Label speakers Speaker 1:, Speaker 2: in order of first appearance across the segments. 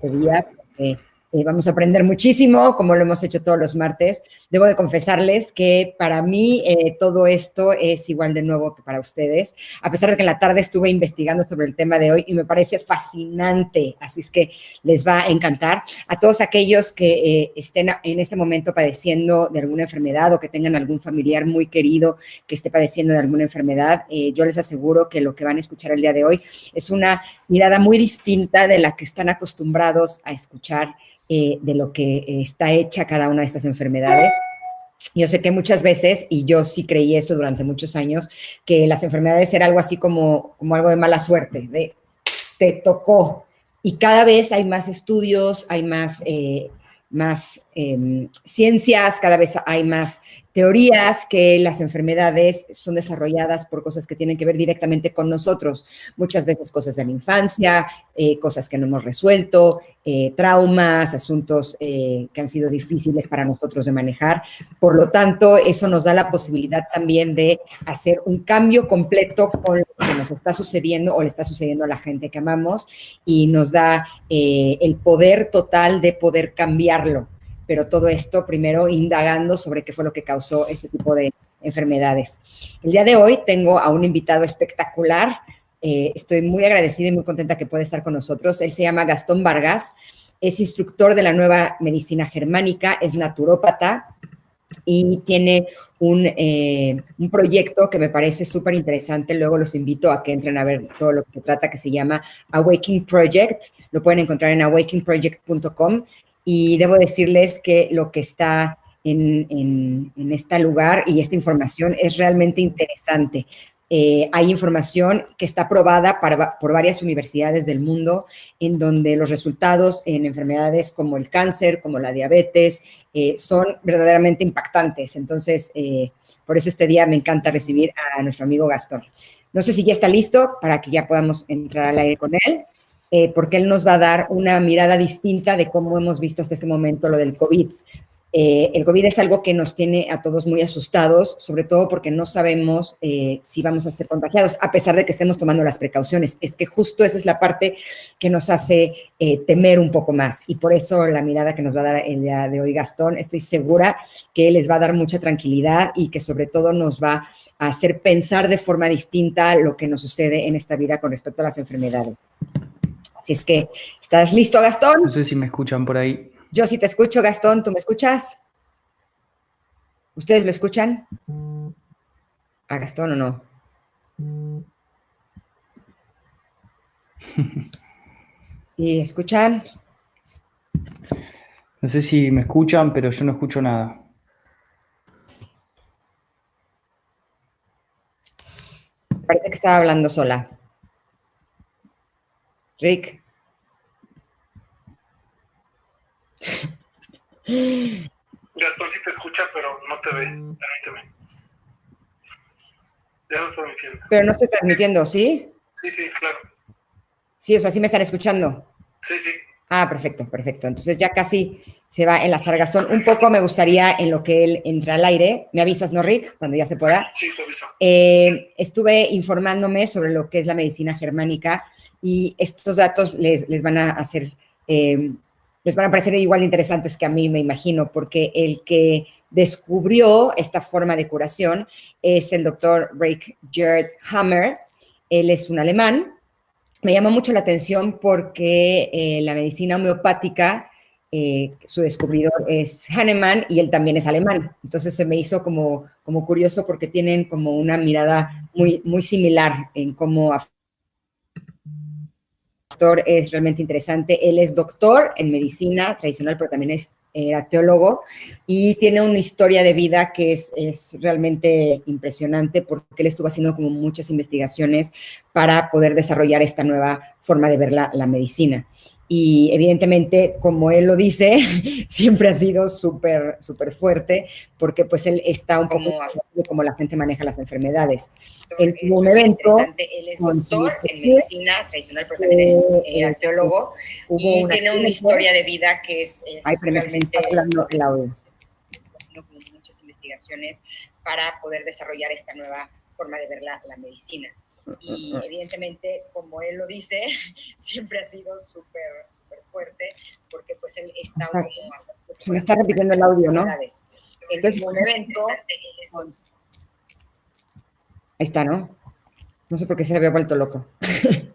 Speaker 1: este día, porque vamos a aprender muchísimo, como lo hemos hecho todos los martes. Debo de confesarles que para mí todo esto es igual de nuevo que para ustedes, a pesar de que en la tarde estuve investigando sobre el tema de hoy y me parece fascinante, así es que les va a encantar. A todos aquellos que estén en este momento padeciendo de alguna enfermedad o que tengan algún familiar muy querido que esté padeciendo de alguna enfermedad, yo les aseguro que lo que van a escuchar el día de hoy es una mirada muy distinta de la que están acostumbrados a escuchar de lo que está hecha cada una de estas enfermedades. Yo sé que muchas veces, y yo sí creí esto durante muchos años, que las enfermedades era algo así como algo de mala suerte, de te tocó. Y cada vez hay más estudios, hay más ciencias, cada vez hay más teorías que las enfermedades son desarrolladas por cosas que tienen que ver directamente con nosotros. Muchas veces cosas de la infancia, cosas que no hemos resuelto, traumas, asuntos que han sido difíciles para nosotros de manejar. Por lo tanto, eso nos da la posibilidad también de hacer un cambio completo con lo que nos está sucediendo o le está sucediendo a la gente que amamos y nos da el poder total de poder cambiarlo. Pero todo esto primero indagando sobre qué fue lo que causó este tipo de enfermedades. El día de hoy tengo a un invitado espectacular. Estoy muy agradecida y muy contenta que pueda estar con nosotros. Él se llama Gastón Vargas, es instructor de la nueva medicina germánica, es naturópata y tiene un proyecto que me parece súper interesante. Luego los invito a que entren a ver todo lo que se trata, que se llama Awakening Project. Lo pueden encontrar en awakeningproject.com. Y debo decirles que lo que está en este lugar y esta información es realmente interesante. Hay información que está aprobada por varias universidades del mundo en donde los resultados en enfermedades como el cáncer, como la diabetes, son verdaderamente impactantes. Entonces, por eso este día me encanta recibir a nuestro amigo Gastón. No sé si ya está listo para que ya podamos entrar al aire con él, porque él nos va a dar una mirada distinta de cómo hemos visto hasta este momento lo del COVID. El COVID es algo que nos tiene a todos muy asustados, sobre todo porque no sabemos si vamos a ser contagiados, a pesar de que estemos tomando las precauciones. Es que justo esa es la parte que nos hace temer un poco más. Y por eso la mirada que nos va a dar el día de hoy Gastón, estoy segura que les va a dar mucha tranquilidad y que sobre todo nos va a hacer pensar de forma distinta lo que nos sucede en esta vida con respecto a las enfermedades. Así es que, ¿estás listo, Gastón?
Speaker 2: No sé si me escuchan por ahí.
Speaker 1: Yo sí te escucho, Gastón. ¿Tú me escuchas? ¿Ustedes lo escuchan? ¿A Gastón o no? ¿Sí escuchan?
Speaker 2: No sé si me escuchan, pero yo no escucho nada.
Speaker 1: Parece que estaba hablando sola. Rick.
Speaker 3: Gastón sí te escucha, pero no te ve. Permíteme. Ya lo estoy transmitiendo.
Speaker 1: Pero no estoy transmitiendo, ¿sí?
Speaker 3: Sí, sí, claro.
Speaker 1: Sí, o sea, sí me están escuchando.
Speaker 3: Sí, sí.
Speaker 1: Ah, perfecto, perfecto. Entonces ya casi se va a enlazar Gastón. Un poco me gustaría en lo que él entra al aire. ¿Me avisas, no, Rick? Cuando ya se pueda.
Speaker 3: Sí, te aviso.
Speaker 1: Estuve informándome sobre lo que es la medicina germánica y estos datos les van a hacer, les van a parecer igual de interesantes que a mí, me imagino, porque el que descubrió esta forma de curación es el doctor Gerd Hammer. Él es un alemán. Me llama mucho la atención porque la medicina homeopática, su descubridor es Hahnemann y él también es alemán. Entonces se me hizo como curioso porque tienen como una mirada muy similar en cómo doctor es realmente interesante. Él es doctor en medicina tradicional, pero también es teólogo y tiene una historia de vida que es realmente impresionante porque él estuvo haciendo como muchas investigaciones para poder desarrollar esta nueva forma de ver la medicina. Y evidentemente, como él lo dice, siempre ha sido súper fuerte porque pues él está un poco como la gente maneja las enfermedades. Él tuvo un evento.
Speaker 4: Él es doctor en medicina tradicional, pero también es teólogo y tiene una historia de vida que es realmente
Speaker 1: hablando el audio.
Speaker 4: haciendo como muchas investigaciones para poder desarrollar esta nueva forma de ver la medicina. Y evidentemente, como él lo dice, siempre ha sido súper fuerte él está como...
Speaker 1: Se me está repitiendo el audio, ¿no?
Speaker 4: Un evento...
Speaker 1: Ahí está, ¿no? No sé por qué se había vuelto loco.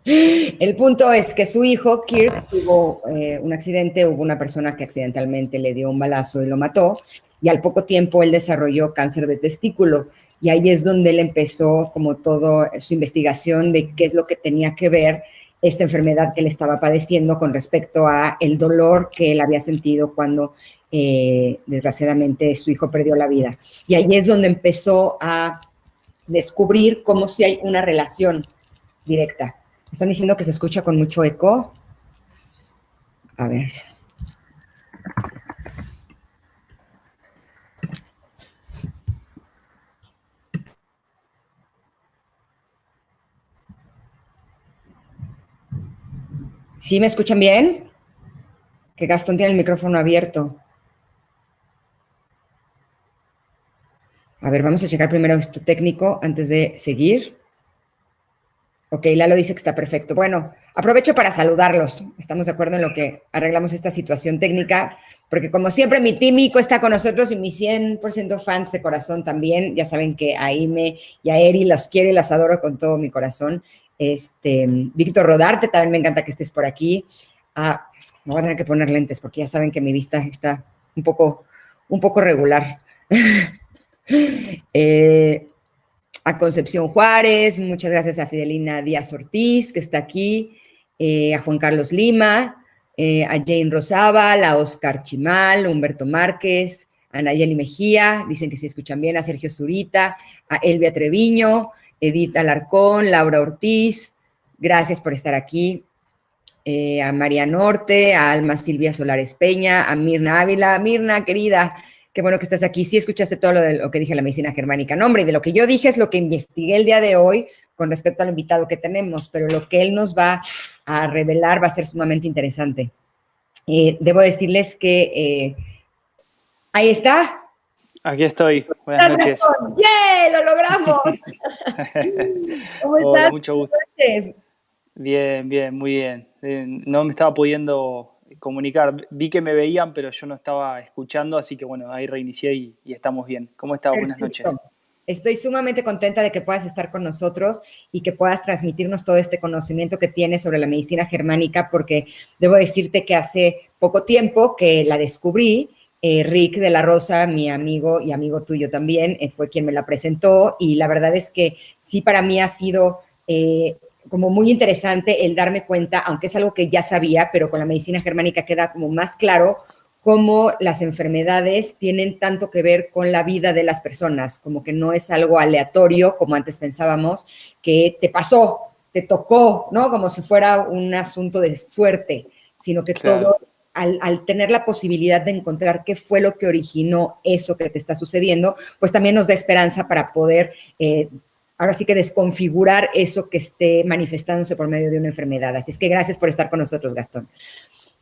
Speaker 1: El punto es que su hijo, Kirk, tuvo un accidente, hubo una persona que accidentalmente le dio un balazo y lo mató, y al poco tiempo él desarrolló cáncer de testículo, y ahí es donde él empezó como toda su investigación de qué es lo que tenía que ver esta enfermedad que él estaba padeciendo con respecto a el dolor que él había sentido cuando desgraciadamente su hijo perdió la vida. Y ahí es donde empezó a descubrir cómo si hay una relación directa. Están diciendo que se escucha con mucho eco. A ver. ¿Sí me escuchan bien? Que Gastón tiene el micrófono abierto. A ver, vamos a checar primero esto técnico antes de seguir. Ok, Lalo dice que está perfecto. Bueno, aprovecho para saludarlos. Estamos de acuerdo en lo que arreglamos esta situación técnica, porque como siempre mi Tímico está con nosotros y mis 100% fans de corazón también. Ya saben que a Ime y a Eri los quiero y las adoro con todo mi corazón. Víctor Rodarte, también me encanta que estés por aquí. Me voy a tener que poner lentes porque ya saben que mi vista está un poco regular. A Concepción Juárez, muchas gracias a Fidelina Díaz Ortiz, que está aquí, a Juan Carlos Lima, a Jane Rosábal, a Oscar Chimal, Humberto Márquez, a Nayeli Mejía, dicen que se escuchan bien, a Sergio Zurita, a Elvia Treviño, Edith Alarcón, Laura Ortiz, gracias por estar aquí, a María Norte, a Alma Silvia Solares Peña, a Mirna Ávila. Mirna, querida, qué bueno que estás aquí. Sí escuchaste todo lo que dije de la medicina germánica. No, hombre, y de lo que yo dije es lo que investigué el día de hoy con respecto al invitado que tenemos, pero lo que él nos va a revelar va a ser sumamente interesante. Debo decirles que ahí está.
Speaker 2: Aquí estoy. Buenas noches.
Speaker 1: ¡Yeah! ¡Lo logramos! ¿Cómo estás?
Speaker 2: Hola, mucho gusto. Bien, bien, muy bien. No me estaba pudiendo comunicar. Vi que me veían, pero yo no estaba escuchando, así que bueno, ahí reinicié y estamos bien. ¿Cómo estás? Buenas noches.
Speaker 1: Estoy sumamente contenta de que puedas estar con nosotros y que puedas transmitirnos todo este conocimiento que tienes sobre la medicina germánica, porque debo decirte que hace poco tiempo que la descubrí. Rick de la Rosa, mi amigo y amigo tuyo también, fue quien me la presentó, y la verdad es que sí, para mí ha sido como muy interesante el darme cuenta, aunque es algo que ya sabía, pero con la medicina germánica queda como más claro cómo las enfermedades tienen tanto que ver con la vida de las personas, como que no es algo aleatorio, como antes pensábamos, que te pasó, te tocó, ¿no? Como si fuera un asunto de suerte, sino que claro, todo, al tener la posibilidad de encontrar qué fue lo que originó eso que te está sucediendo, pues también nos da esperanza para poder ahora sí que desconfigurar eso que esté manifestándose por medio de una enfermedad. Así es que gracias por estar con nosotros, Gastón.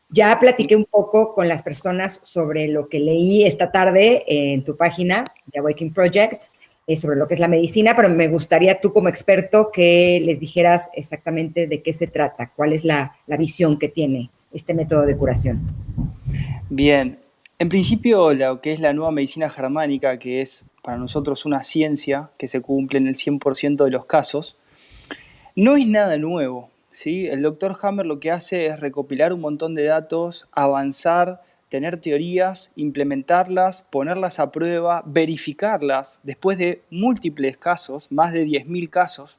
Speaker 1: Ya platiqué un poco con las personas sobre lo que leí esta tarde en tu página, The Awakening Project, sobre lo que es la medicina, pero me gustaría tú como experto que les dijeras exactamente de qué se trata, cuál es la visión que tiene este método de curación.
Speaker 2: Bien, en principio lo que es la nueva medicina germánica, que es para nosotros una ciencia que se cumple en el 100% de los casos, no es nada nuevo, ¿sí? El doctor Hammer lo que hace es recopilar un montón de datos, avanzar, tener teorías, implementarlas, ponerlas a prueba, verificarlas después de múltiples casos, más de 10.000 casos,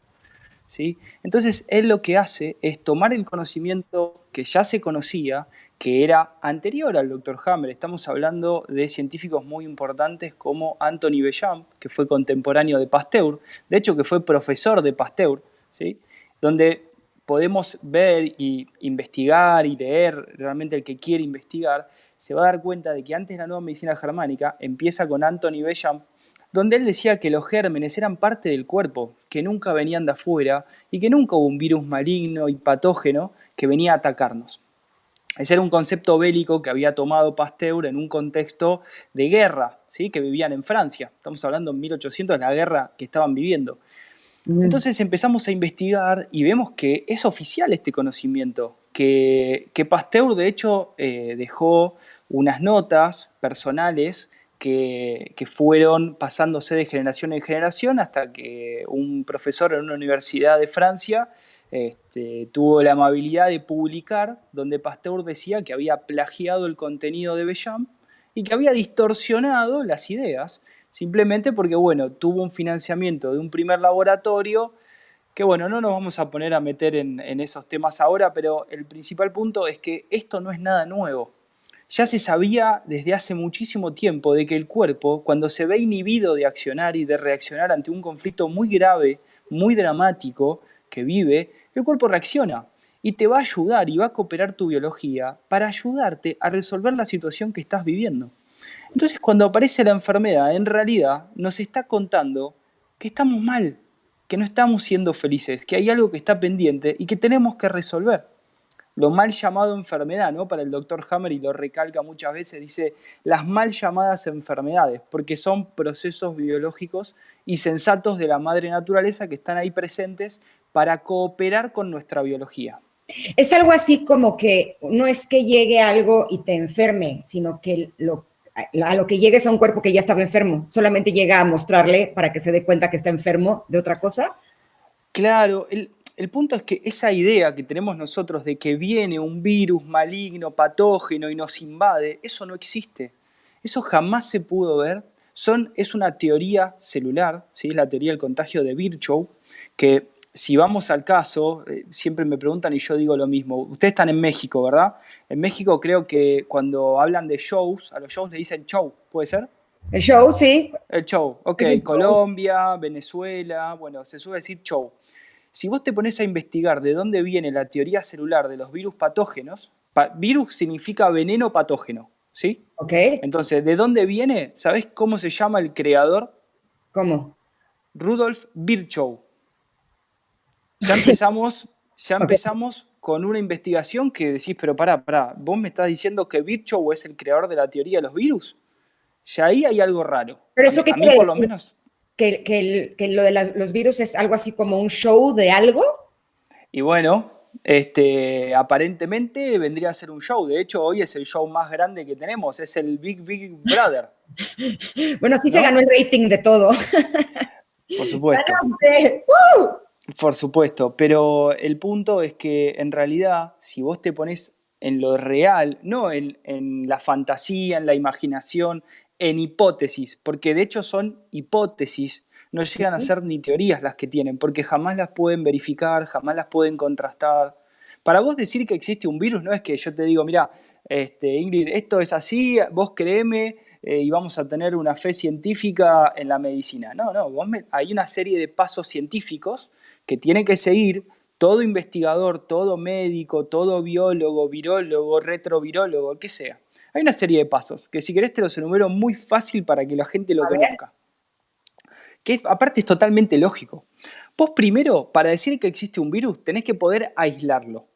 Speaker 2: ¿sí? Entonces, él lo que hace es tomar el conocimiento que ya se conocía, que era anterior al Dr. Hammer. Estamos hablando de científicos muy importantes como Anthony Béchamp, que fue contemporáneo de Pasteur, de hecho que fue profesor de Pasteur, ¿sí? Donde podemos ver y investigar y leer, realmente el que quiere investigar, se va a dar cuenta de que antes la nueva medicina germánica empieza con Anthony Béchamp, donde él decía que los gérmenes eran parte del cuerpo, que nunca venían de afuera y que nunca hubo un virus maligno y patógeno que venía a atacarnos. Ese era un concepto bélico que había tomado Pasteur en un contexto de guerra, ¿sí? Que vivían en Francia. Estamos hablando en 1800 de la guerra que estaban viviendo. Entonces empezamos a investigar y vemos que es oficial este conocimiento, que Pasteur de hecho dejó unas notas personales que fueron pasándose de generación en generación hasta que un profesor en una universidad de Francia tuvo la amabilidad de publicar donde Pasteur decía que había plagiado el contenido de Béchamp y que había distorsionado las ideas, simplemente porque, bueno, tuvo un financiamiento de un primer laboratorio que, bueno, no nos vamos a poner a meter en esos temas ahora, pero el principal punto es que esto no es nada nuevo. Ya se sabía desde hace muchísimo tiempo de que el cuerpo, cuando se ve inhibido de accionar y de reaccionar ante un conflicto muy grave, muy dramático que vive, el cuerpo reacciona y te va a ayudar y va a cooperar tu biología para ayudarte a resolver la situación que estás viviendo. Entonces, cuando aparece la enfermedad, en realidad nos está contando que estamos mal, que no estamos siendo felices, que hay algo que está pendiente y que tenemos que resolver. Lo mal llamado enfermedad, ¿no? Para el doctor Hammer, y lo recalca muchas veces, dice las mal llamadas enfermedades, porque son procesos biológicos y sensatos de la madre naturaleza que están ahí presentes para cooperar con nuestra biología.
Speaker 1: Es algo así como que no es que llegue algo y te enferme, sino que a lo que llegues a un cuerpo que ya estaba enfermo, solamente llega a mostrarle para que se dé cuenta que está enfermo de otra cosa.
Speaker 2: Claro, el punto es que esa idea que tenemos nosotros de que viene un virus maligno, patógeno y nos invade, eso no existe. Eso jamás se pudo ver. Es una teoría celular, ¿sí? Es la teoría del contagio de Virchow, que si vamos al caso, siempre me preguntan y yo digo lo mismo. Ustedes están en México, ¿verdad? En México creo que cuando hablan de shows, a los shows le dicen show, ¿puede ser?
Speaker 1: El show, sí.
Speaker 2: El show, ok. Colombia, Venezuela, bueno, se suele decir show. Si vos te pones a investigar de dónde viene la teoría celular de los virus patógenos, virus significa veneno patógeno, ¿sí?
Speaker 1: Ok.
Speaker 2: Entonces, ¿de dónde viene? ¿Sabés cómo se llama el creador?
Speaker 1: ¿Cómo?
Speaker 2: Rudolf Virchow. Ya empezamos con una investigación que decís, pero pará, ¿vos me estás diciendo que Virchow es el creador de la teoría de los virus? Ya ahí hay algo raro.
Speaker 1: Pero eso
Speaker 2: a mí por lo menos.
Speaker 1: Que lo de los virus es algo así como un show de algo.
Speaker 2: Y bueno, aparentemente vendría a ser un show. De hecho, hoy es el show más grande que tenemos. Es el Big Brother.
Speaker 1: Bueno, sí, ¿no? Se ganó el rating de todo.
Speaker 2: Por supuesto. Por supuesto. Pero el punto es que en realidad, si vos te pones en lo real, no en la fantasía, en la imaginación, en hipótesis, porque de hecho son hipótesis, no llegan a ser ni teorías las que tienen, porque jamás las pueden verificar, jamás las pueden contrastar. Para vos decir que existe un virus no es que yo te digo, mira, Ingrid, esto es así, vos créeme y vamos a tener una fe científica en la medicina. No, hay una serie de pasos científicos que tiene que seguir todo investigador, todo médico, todo biólogo, virólogo, retrovirólogo, que sea. Hay una serie de pasos que si querés te los enumero muy fácil para que la gente lo conozca. Que aparte es totalmente lógico. Vos primero, para decir que existe un virus, tenés que poder aislarlo.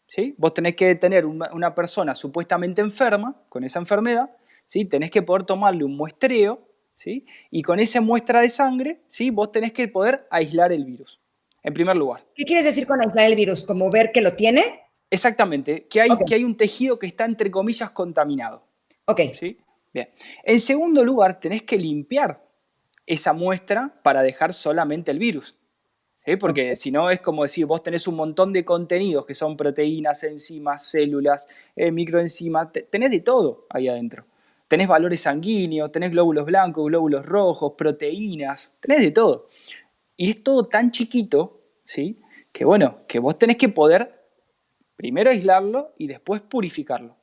Speaker 2: ¿Sí? Vos tenés que tener una persona supuestamente enferma, con esa enfermedad, ¿sí? Tenés que poder tomarle un muestreo, ¿sí? Y con esa muestra de sangre, ¿sí? Vos tenés que poder aislar el virus, en primer lugar.
Speaker 1: ¿Qué quieres decir con aislar el virus? ¿Como ver que lo tiene?
Speaker 2: Exactamente, que hay un tejido que está, entre comillas, contaminado.
Speaker 1: Ok.
Speaker 2: ¿Sí? Bien. En segundo lugar, tenés que limpiar esa muestra para dejar solamente el virus. ¿Sí? Porque si no es como decir, vos tenés un montón de contenidos que son proteínas, enzimas, células, microenzimas, tenés de todo ahí adentro. Tenés valores sanguíneos, tenés glóbulos blancos, glóbulos rojos, proteínas, tenés de todo. Y es todo tan chiquito, ¿sí? Que bueno, que vos tenés que poder primero aislarlo y después purificarlo.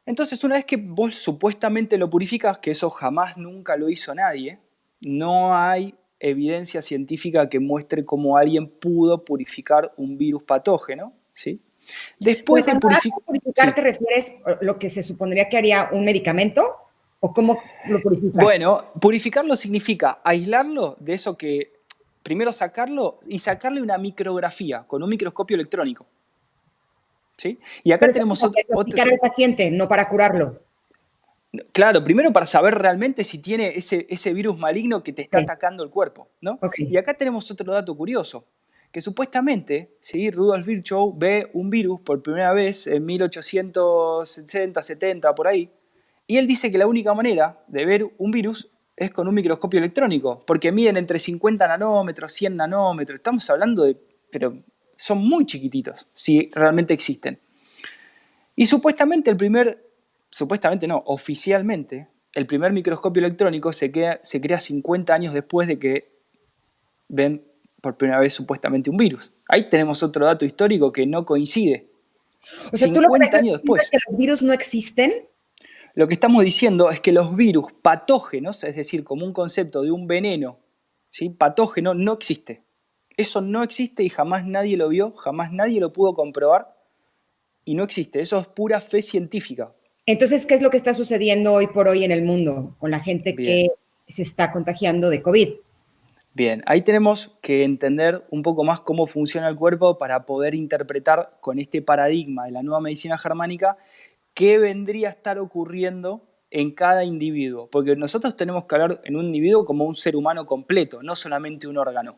Speaker 2: Entonces, una vez que vos supuestamente lo purificás, que eso jamás nunca lo hizo nadie, no hay evidencia científica que muestre cómo alguien pudo purificar un virus patógeno, ¿sí? Después de
Speaker 1: purificar,
Speaker 2: sí.
Speaker 1: ¿te refieres a lo que se supondría que haría un medicamento? ¿O cómo lo purificas?
Speaker 2: Bueno, purificarlo significa aislarlo de eso que... Primero sacarlo y sacarle una micrografía con un microscopio electrónico. ¿Sí? Y acá tenemos
Speaker 1: otro. Purificar al paciente, no para curarlo.
Speaker 2: Claro, primero para saber realmente si tiene ese virus maligno que te está atacando el cuerpo, ¿no? Y acá tenemos otro dato curioso, que supuestamente, ¿sí? Rudolf Virchow ve un virus por primera vez en 1860, 70, por ahí, y él dice que la única manera de ver un virus es con un microscopio electrónico, porque miden entre 50 nanómetros, 100 nanómetros, estamos hablando de, pero son muy chiquititos, si realmente existen. Y supuestamente oficialmente, el primer microscopio electrónico se crea 50 años después de que ven por primera vez supuestamente un virus. Ahí tenemos otro dato histórico que no coincide.
Speaker 1: O sea, ¿tú lo que
Speaker 2: años después.
Speaker 1: que los virus no existen?
Speaker 2: Lo que estamos diciendo es que los virus patógenos, es decir, como un concepto de un veneno, ¿sí? Patógeno, no existe. Eso no existe y jamás nadie lo vio, jamás nadie lo pudo comprobar y no existe. Eso es pura fe científica.
Speaker 1: Entonces, ¿qué es lo que está sucediendo hoy por hoy en el mundo con la gente que se está contagiando de COVID?
Speaker 2: Bien, ahí tenemos que entender un poco más cómo funciona el cuerpo para poder interpretar con este paradigma de la nueva medicina germánica qué vendría a estar ocurriendo en cada individuo. Porque nosotros tenemos que hablar en un individuo como un ser humano completo, no solamente un órgano.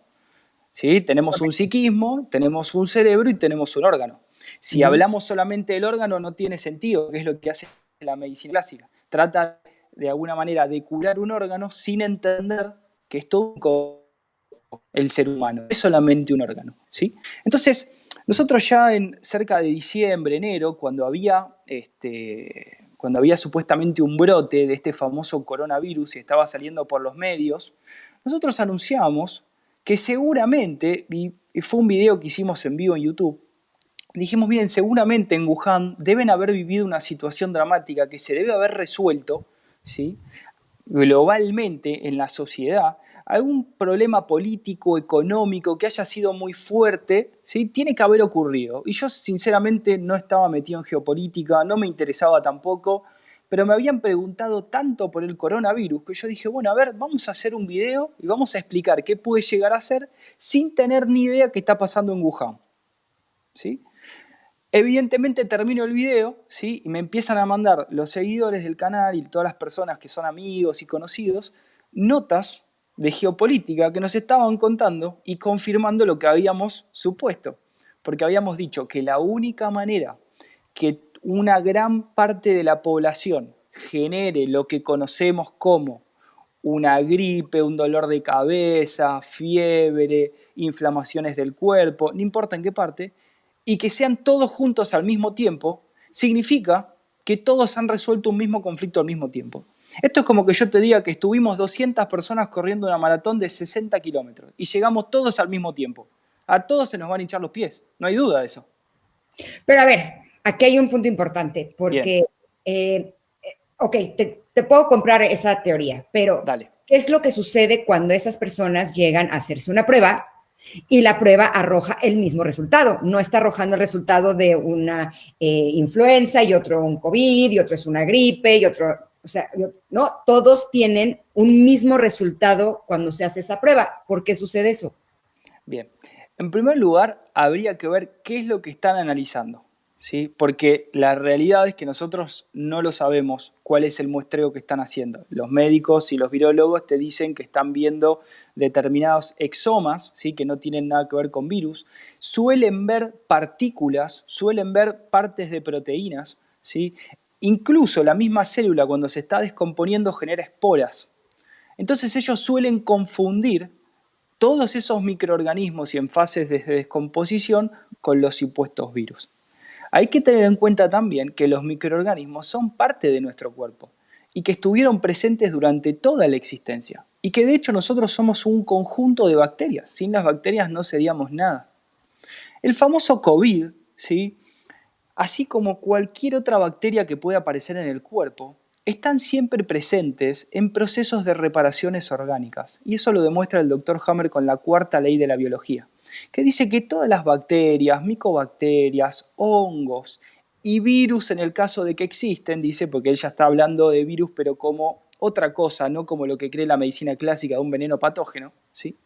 Speaker 2: ¿Sí? Tenemos un psiquismo, tenemos un cerebro y tenemos un órgano. Si hablamos solamente del órgano no tiene sentido, que es lo que hace la medicina clásica. Trata de alguna manera de curar un órgano sin entender que es todo el ser humano, es solamente un órgano. ¿Sí? Entonces, nosotros ya en cerca de diciembre, enero, cuando había supuestamente un brote de este famoso coronavirus y estaba saliendo por los medios, nosotros anunciamos que seguramente, y fue un video que hicimos en vivo en YouTube, dijimos, miren, seguramente en Wuhan deben haber vivido una situación dramática que se debe haber resuelto, ¿sí? Globalmente en la sociedad, algún problema político, económico que haya sido muy fuerte, ¿sí? Tiene que haber ocurrido. Y yo sinceramente no estaba metido en geopolítica, no me interesaba tampoco, pero me habían preguntado tanto por el coronavirus que yo dije, bueno, a ver, vamos a hacer un video y vamos a explicar qué puede llegar a ser sin tener ni idea qué está pasando en Wuhan. ¿Sí? Evidentemente termino el video, ¿sí? Y me empiezan a mandar los seguidores del canal y todas las personas que son amigos y conocidos, notas de geopolítica que nos estaban contando y confirmando lo que habíamos supuesto. Porque habíamos dicho que la única manera que una gran parte de la población genere lo que conocemos como una gripe, un dolor de cabeza, fiebre, inflamaciones del cuerpo, no importa en qué parte, y que sean todos juntos al mismo tiempo, significa que todos han resuelto un mismo conflicto al mismo tiempo. Esto es como que yo te diga que estuvimos 200 personas corriendo una maratón de 60 kilómetros y llegamos todos al mismo tiempo. A todos se nos van a hinchar los pies, no hay duda de eso.
Speaker 1: Pero a ver, aquí hay un punto importante, porque, ok, te puedo comprar esa teoría, pero
Speaker 2: Dale.
Speaker 1: ¿qué es lo que sucede cuando esas personas llegan a hacerse una prueba y la prueba arroja el mismo resultado? No está arrojando el resultado de una influenza y otro un COVID y otro es una gripe y otro, o sea, no, todos tienen un mismo resultado cuando se hace esa prueba. ¿Por qué sucede eso?
Speaker 2: Bien, en primer lugar, habría que ver qué es lo que están analizando, ¿sí? Porque la realidad es que nosotros no lo sabemos cuál es el muestreo que están haciendo. Los médicos y los virólogos te dicen que están viendo determinados exomas, ¿sí? Que no tienen nada que ver con virus. Suelen ver partículas, suelen ver partes de proteínas, ¿sí? Incluso la misma célula cuando se está descomponiendo genera esporas. Entonces ellos suelen confundir todos esos microorganismos y en fases de descomposición con los supuestos virus. Hay que tener en cuenta también que los microorganismos son parte de nuestro cuerpo y que estuvieron presentes durante toda la existencia y que de hecho nosotros somos un conjunto de bacterias. Sin las bacterias no seríamos nada. El famoso COVID, ¿sí? Así como cualquier otra bacteria que pueda aparecer en el cuerpo, están siempre presentes en procesos de reparaciones orgánicas. Y eso lo demuestra el Dr. Hammer con la cuarta ley de la biología, que dice que todas las bacterias, micobacterias, hongos y virus, en el caso de que existen, dice, porque él ya está hablando de virus, pero como otra cosa, no como lo que cree la medicina clásica de un veneno patógeno, ¿sí?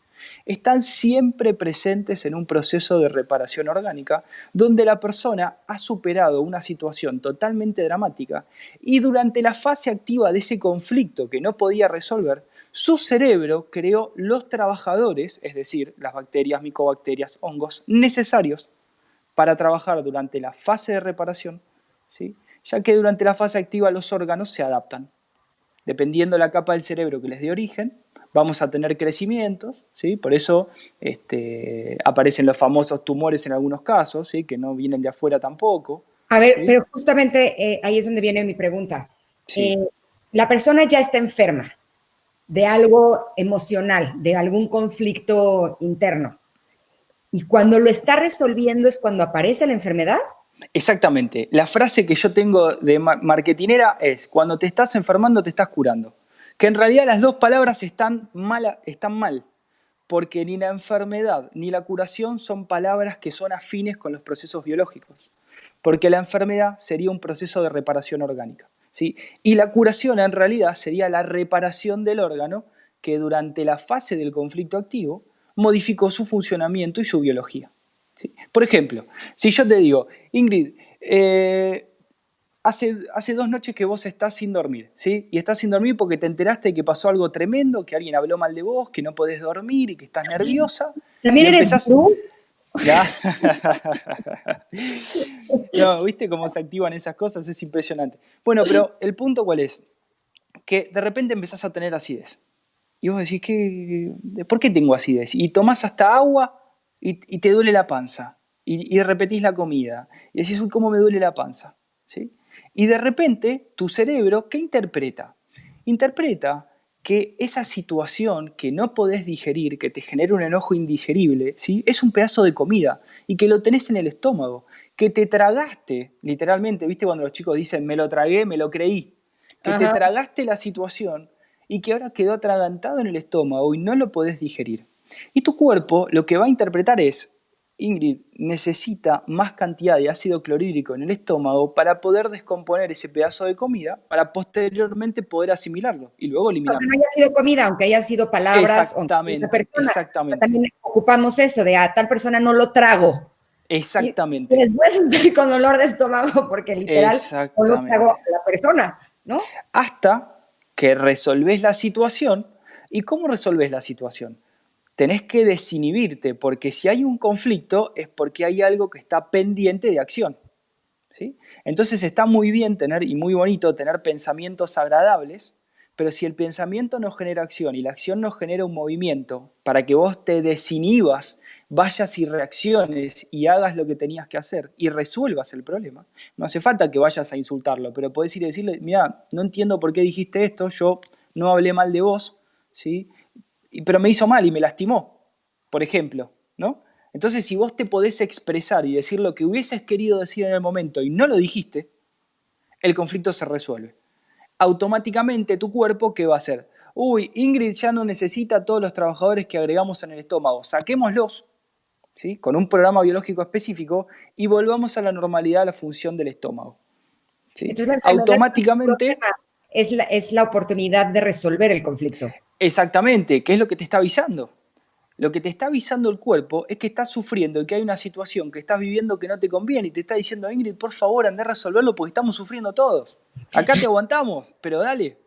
Speaker 2: están siempre presentes en un proceso de reparación orgánica donde la persona ha superado una situación totalmente dramática y durante la fase activa de ese conflicto que no podía resolver, su cerebro creó los trabajadores, es decir, las bacterias, micobacterias, hongos, necesarios para trabajar durante la fase de reparación, ¿sí? Ya que durante la fase activa los órganos se adaptan. Dependiendo de la capa del cerebro que les dé origen, vamos a tener crecimientos, ¿sí? Por eso aparecen los famosos tumores en algunos casos, ¿sí? Que no vienen de afuera tampoco.
Speaker 1: A ver,
Speaker 2: ¿sí?
Speaker 1: pero justamente ahí es donde viene mi pregunta.
Speaker 2: Sí.
Speaker 1: La persona ya está enferma de algo emocional, de algún conflicto interno. Y cuando lo está resolviendo es cuando aparece la enfermedad.
Speaker 2: Exactamente. La frase que yo tengo de marketinera es: cuando te estás enfermando te estás curando. Que en realidad las dos palabras están mal, porque ni la enfermedad ni la curación son palabras que son afines con los procesos biológicos. Porque la enfermedad sería un proceso de reparación orgánica, ¿sí? Y la curación en realidad sería la reparación del órgano que durante la fase del conflicto activo modificó su funcionamiento y su biología, ¿sí? Por ejemplo, si yo te digo: Ingrid, hace 2 noches que vos estás sin dormir, ¿sí? Y estás sin dormir porque te enteraste de que pasó algo tremendo, que alguien habló mal de vos, que no podés dormir y que estás nerviosa.
Speaker 1: ¿También eres tú?
Speaker 2: ¿Ya? No, ¿viste cómo se activan esas cosas? Es impresionante. Bueno, pero el punto ¿cuál es? Que de repente empezás a tener acidez. Y vos decís, ¿por qué tengo acidez? Y tomás hasta agua y te duele la panza. Y repetís la comida. Y decís, uy, ¿cómo me duele la panza? ¿Sí? Y de repente, tu cerebro, ¿qué interpreta? Interpreta que esa situación que no podés digerir, que te genera un enojo indigerible, ¿sí? Es un pedazo de comida y que lo tenés en el estómago, que te tragaste, literalmente, ¿viste cuando los chicos dicen, me lo tragué, me lo creí? Que te tragaste la situación y que ahora quedó atragantado en el estómago y no lo podés digerir. Y tu cuerpo lo que va a interpretar es: Ingrid necesita más cantidad de ácido clorhídrico en el estómago para poder descomponer ese pedazo de comida, para posteriormente poder asimilarlo y luego eliminarlo.
Speaker 1: Aunque no haya sido comida, aunque haya sido palabras,
Speaker 2: Exactamente,
Speaker 1: o persona.
Speaker 2: exactamente.
Speaker 1: También ocupamos eso de a tal persona no lo trago.
Speaker 2: Exactamente.
Speaker 1: Y después estoy con dolor de estómago porque literal no lo trago a la persona, ¿no?
Speaker 2: Hasta que resolvés la situación. ¿Y cómo resolvés la situación? Tenés que desinhibirte, porque si hay un conflicto es porque hay algo que está pendiente de acción, ¿sí? Entonces está muy bien tener, y muy bonito tener pensamientos agradables, pero si el pensamiento no genera acción y la acción no genera un movimiento para que vos te desinhibas, vayas y reacciones y hagas lo que tenías que hacer y resuelvas el problema, no hace falta que vayas a insultarlo, pero podés ir y decirle: mira, no entiendo por qué dijiste esto, yo no hablé mal de vos, ¿sí? Pero me hizo mal y me lastimó, por ejemplo, ¿no? Entonces, si vos te podés expresar y decir lo que hubieses querido decir en el momento y no lo dijiste, el conflicto se resuelve. Automáticamente tu cuerpo, ¿qué va a hacer? Uy, Ingrid ya no necesita todos los trabajadores que agregamos en el estómago, saquémoslos, ¿sí? Con un programa biológico específico y volvamos a la normalidad, a la función del estómago, ¿sí?
Speaker 1: Entonces,
Speaker 2: automáticamente
Speaker 1: es la oportunidad de resolver el conflicto.
Speaker 2: Exactamente, ¿qué es lo que te está avisando? Lo que te está avisando el cuerpo es que estás sufriendo y que hay una situación que estás viviendo que no te conviene y te está diciendo: Ingrid, por favor, andá a resolverlo porque estamos sufriendo todos. Acá te aguantamos, pero dale.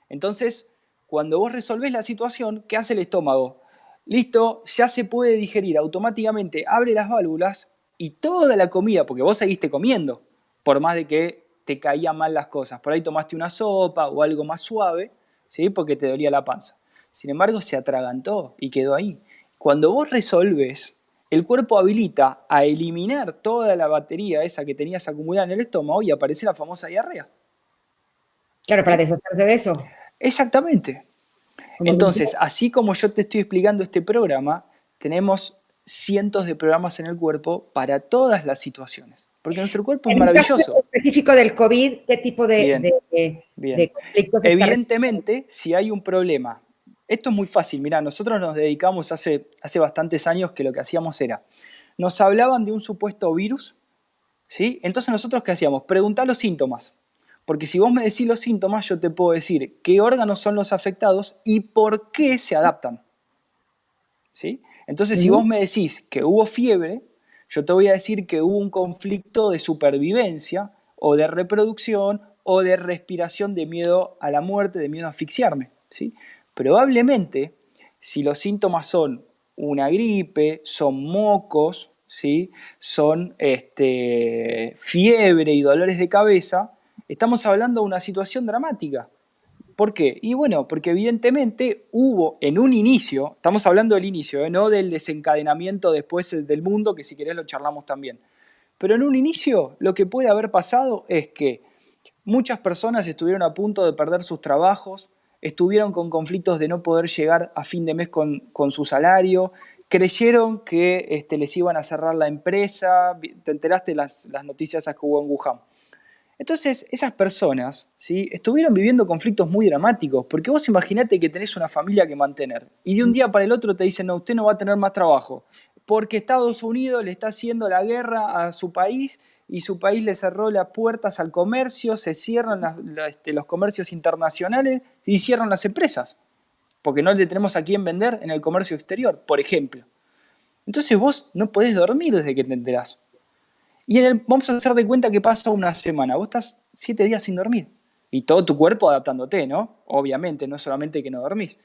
Speaker 2: Entonces, cuando vos resolvés la situación, ¿qué hace el estómago? Listo, ya se puede digerir, automáticamente abre las válvulas y toda la comida, porque vos seguiste comiendo, por más de que te caían mal las cosas. Por ahí tomaste una sopa o algo más suave, ¿sí? Porque te dolía la panza. Sin embargo, se atragantó y quedó ahí. Cuando vos resolves, el cuerpo habilita a eliminar toda la batería esa que tenías acumulada en el estómago y aparece la famosa diarrea.
Speaker 1: Claro, para deshacerse de eso.
Speaker 2: Exactamente. Entonces, así como yo te estoy explicando este programa, tenemos cientos de programas en el cuerpo para todas las situaciones. Porque nuestro cuerpo es maravilloso.
Speaker 1: En el caso específico del COVID, ¿qué tipo de conflictos?
Speaker 2: Evidentemente, si hay un problema, esto es muy fácil. Mirá, nosotros nos dedicamos hace bastantes años que lo que hacíamos era, nos hablaban de un supuesto virus, ¿sí? Entonces nosotros, ¿qué hacíamos? Preguntar los síntomas. Porque si vos me decís los síntomas, yo te puedo decir qué órganos son los afectados y por qué se adaptan, ¿sí? Entonces, si vos me decís que hubo fiebre, yo te voy a decir que hubo un conflicto de supervivencia o de reproducción o de respiración de miedo a la muerte, de miedo a asfixiarme, ¿sí? Probablemente, si los síntomas son una gripe, son mocos, ¿sí? Son fiebre y dolores de cabeza, estamos hablando de una situación dramática. ¿Por qué? Y bueno, porque evidentemente hubo en un inicio, estamos hablando del inicio, no del desencadenamiento después del mundo, que si querés lo charlamos también, pero en un inicio lo que puede haber pasado es que muchas personas estuvieron a punto de perder sus trabajos, estuvieron con conflictos de no poder llegar a fin de mes con su salario, creyeron que les iban a cerrar la empresa, te enteraste de las noticias esas que hubo en Wuhan. Entonces, esas personas, ¿sí?, estuvieron viviendo conflictos muy dramáticos, porque vos imaginate que tenés una familia que mantener y de un día para el otro te dicen, no, usted no va a tener más trabajo, porque Estados Unidos le está haciendo la guerra a su país y su país le cerró las puertas al comercio, se cierran los comercios internacionales y cierran las empresas, porque no le tenemos a quién vender en el comercio exterior, por ejemplo. Entonces vos no podés dormir desde que te enterás. Y vamos a hacer de cuenta que pasa una semana. Vos estás 7 días sin dormir. Y todo tu cuerpo adaptándote, ¿no? Obviamente, no es solamente que no dormís.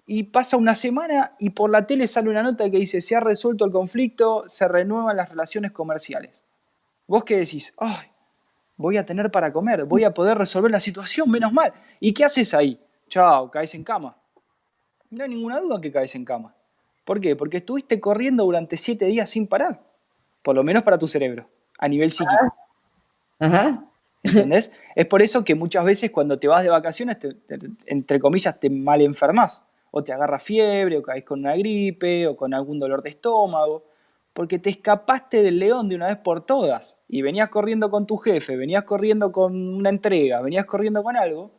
Speaker 2: Y pasa una semana y por la tele sale una nota que dice se ha resuelto el conflicto, se renuevan las relaciones comerciales. ¿Vos qué decís? ¡Ay! Voy a tener para comer, voy a poder resolver la situación, menos mal. ¿Y qué haces ahí? Chao, caes en cama. No hay ninguna duda que caes en cama. ¿Por qué? Porque estuviste corriendo durante 7 días sin parar. Por lo menos para tu cerebro, a nivel psíquico.
Speaker 1: Ajá.
Speaker 2: ¿Entendés? Es por eso que muchas veces cuando te vas de vacaciones, entre comillas, te mal enfermas. O te agarra fiebre, o caes con una gripe, o con algún dolor de estómago. Porque te escapaste del león de una vez por todas. Y venías corriendo con tu jefe, venías corriendo con una entrega, venías corriendo con algo.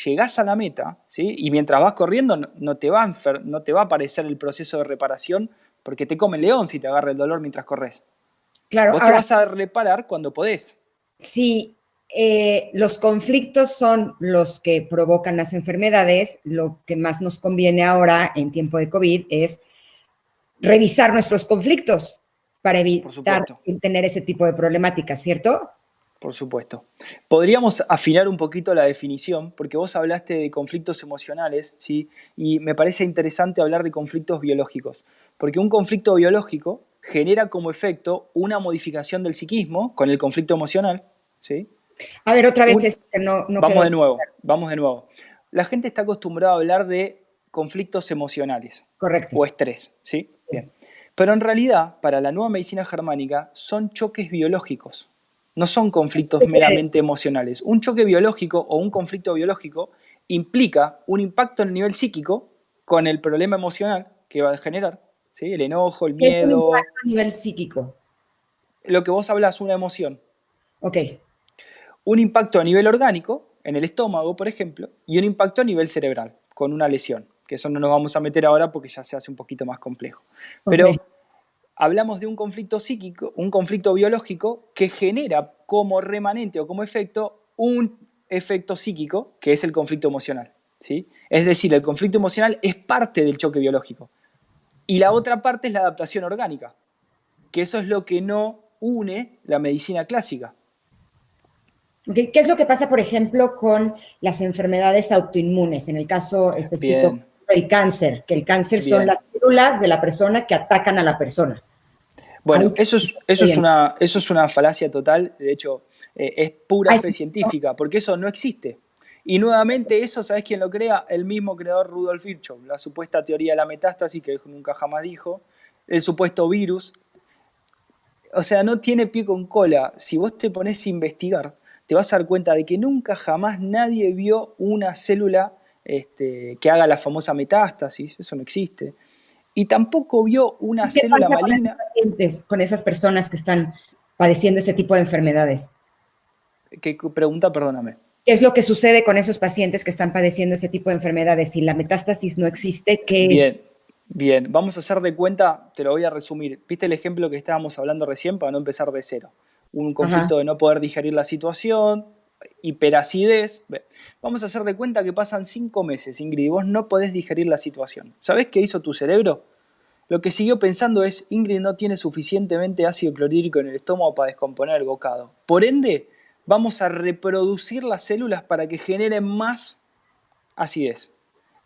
Speaker 2: Llegás a la meta, ¿sí? Y mientras vas corriendo no te va a aparecer el proceso de reparación porque te come el león si te agarra el dolor mientras corres.
Speaker 1: Claro,
Speaker 2: Vos te
Speaker 1: ahora,
Speaker 2: vas a reparar cuando podés.
Speaker 1: si los conflictos son los que provocan las enfermedades, lo que más nos conviene ahora en tiempo de COVID es revisar nuestros conflictos para
Speaker 2: Por
Speaker 1: evitar
Speaker 2: supuesto,
Speaker 1: tener ese tipo de problemáticas, ¿cierto?
Speaker 2: por supuesto. Podríamos afinar un poquito la definición, porque vos hablaste de conflictos emocionales, ¿sí? Y me parece interesante hablar de conflictos biológicos, porque un conflicto biológico genera como efecto una modificación del psiquismo con el conflicto emocional, ¿sí?
Speaker 1: A ver, otra vez esto que no
Speaker 2: Vamos
Speaker 1: quedó
Speaker 2: de nuevo, vamos de nuevo. La gente está acostumbrada a hablar de conflictos emocionales
Speaker 1: correcto.
Speaker 2: o estrés, ¿sí? Bien. Pero en realidad, para la nueva medicina germánica, son choques biológicos, no son conflictos meramente emocionales. Un choque biológico o un conflicto biológico implica un impacto en el nivel psíquico con el problema emocional que va a generar, ¿sí? El enojo, el
Speaker 1: ¿Qué es un
Speaker 2: miedo,
Speaker 1: impacto a nivel psíquico?
Speaker 2: lo que vos hablas, una emoción.
Speaker 1: Ok.
Speaker 2: Un impacto a nivel orgánico, en el estómago, por ejemplo, y un impacto a nivel cerebral, con una lesión, que eso no nos vamos a meter ahora porque ya se hace un poquito más complejo. Pero
Speaker 1: Ok.
Speaker 2: hablamos de un conflicto psíquico, un conflicto biológico que genera como remanente o como efecto un efecto psíquico, que es el conflicto emocional, ¿sí? Es decir, el conflicto emocional es parte del choque biológico. Y la otra parte es la adaptación orgánica, que eso es lo que no une la medicina clásica.
Speaker 1: ¿Qué es lo que pasa, por ejemplo, con las enfermedades autoinmunes? En el caso específico
Speaker 2: Bien,
Speaker 1: del cáncer, que el cáncer son
Speaker 2: bien.
Speaker 1: las células de la persona que atacan a la persona.
Speaker 2: Bueno,
Speaker 1: Ahí,
Speaker 2: eso es una falacia total, de hecho, es pura
Speaker 1: ahí
Speaker 2: fe
Speaker 1: sí,
Speaker 2: científica, porque eso no existe. Y nuevamente eso, ¿sabes quién lo crea? El mismo creador Rudolf Virchow, la supuesta teoría de la metástasis, que nunca jamás dijo, el supuesto virus. O sea, no tiene pie con cola. Si vos te pones a investigar, te vas a dar cuenta de que nunca jamás nadie vio una célula que haga la famosa metástasis, eso no existe. Y tampoco vio una
Speaker 1: ¿qué
Speaker 2: célula
Speaker 1: pasa con esos
Speaker 2: maligna.
Speaker 1: pacientes, con esas personas que están padeciendo ese tipo de enfermedades?
Speaker 2: ¿Qué pregunta? Perdóname.
Speaker 1: ¿Qué es lo que sucede con esos pacientes que están padeciendo ese tipo de enfermedades? Si la metástasis no existe, ¿qué es?
Speaker 2: Bien, bien. Vamos a hacer de cuenta, te lo voy a resumir. ¿Viste el ejemplo que estábamos hablando recién para no empezar de cero? Un
Speaker 1: Ajá.
Speaker 2: conflicto de no poder digerir la situación, hiperacidez. Vamos a hacer de cuenta que pasan 5 meses, Ingrid, y vos no podés digerir la situación. ¿Sabés qué hizo tu cerebro? Lo que siguió pensando es, Ingrid no tiene suficientemente ácido clorhídrico en el estómago para descomponer el bocado. Por ende, vamos a reproducir las células para que generen más acidez.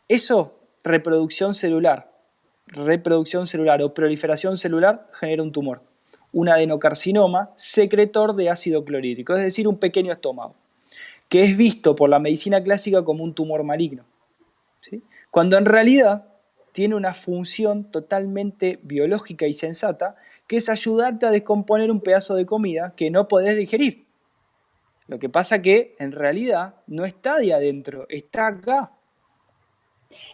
Speaker 2: Eso, reproducción celular o proliferación celular genera un tumor. Un adenocarcinoma secretor de ácido clorhídrico, es decir, un pequeño estómago, que es visto por la medicina clásica como un tumor maligno, ¿sí? Cuando en realidad tiene una función totalmente biológica y sensata, que es ayudarte a descomponer un pedazo de comida que no podés digerir. Lo que pasa que en realidad no está de adentro, está acá.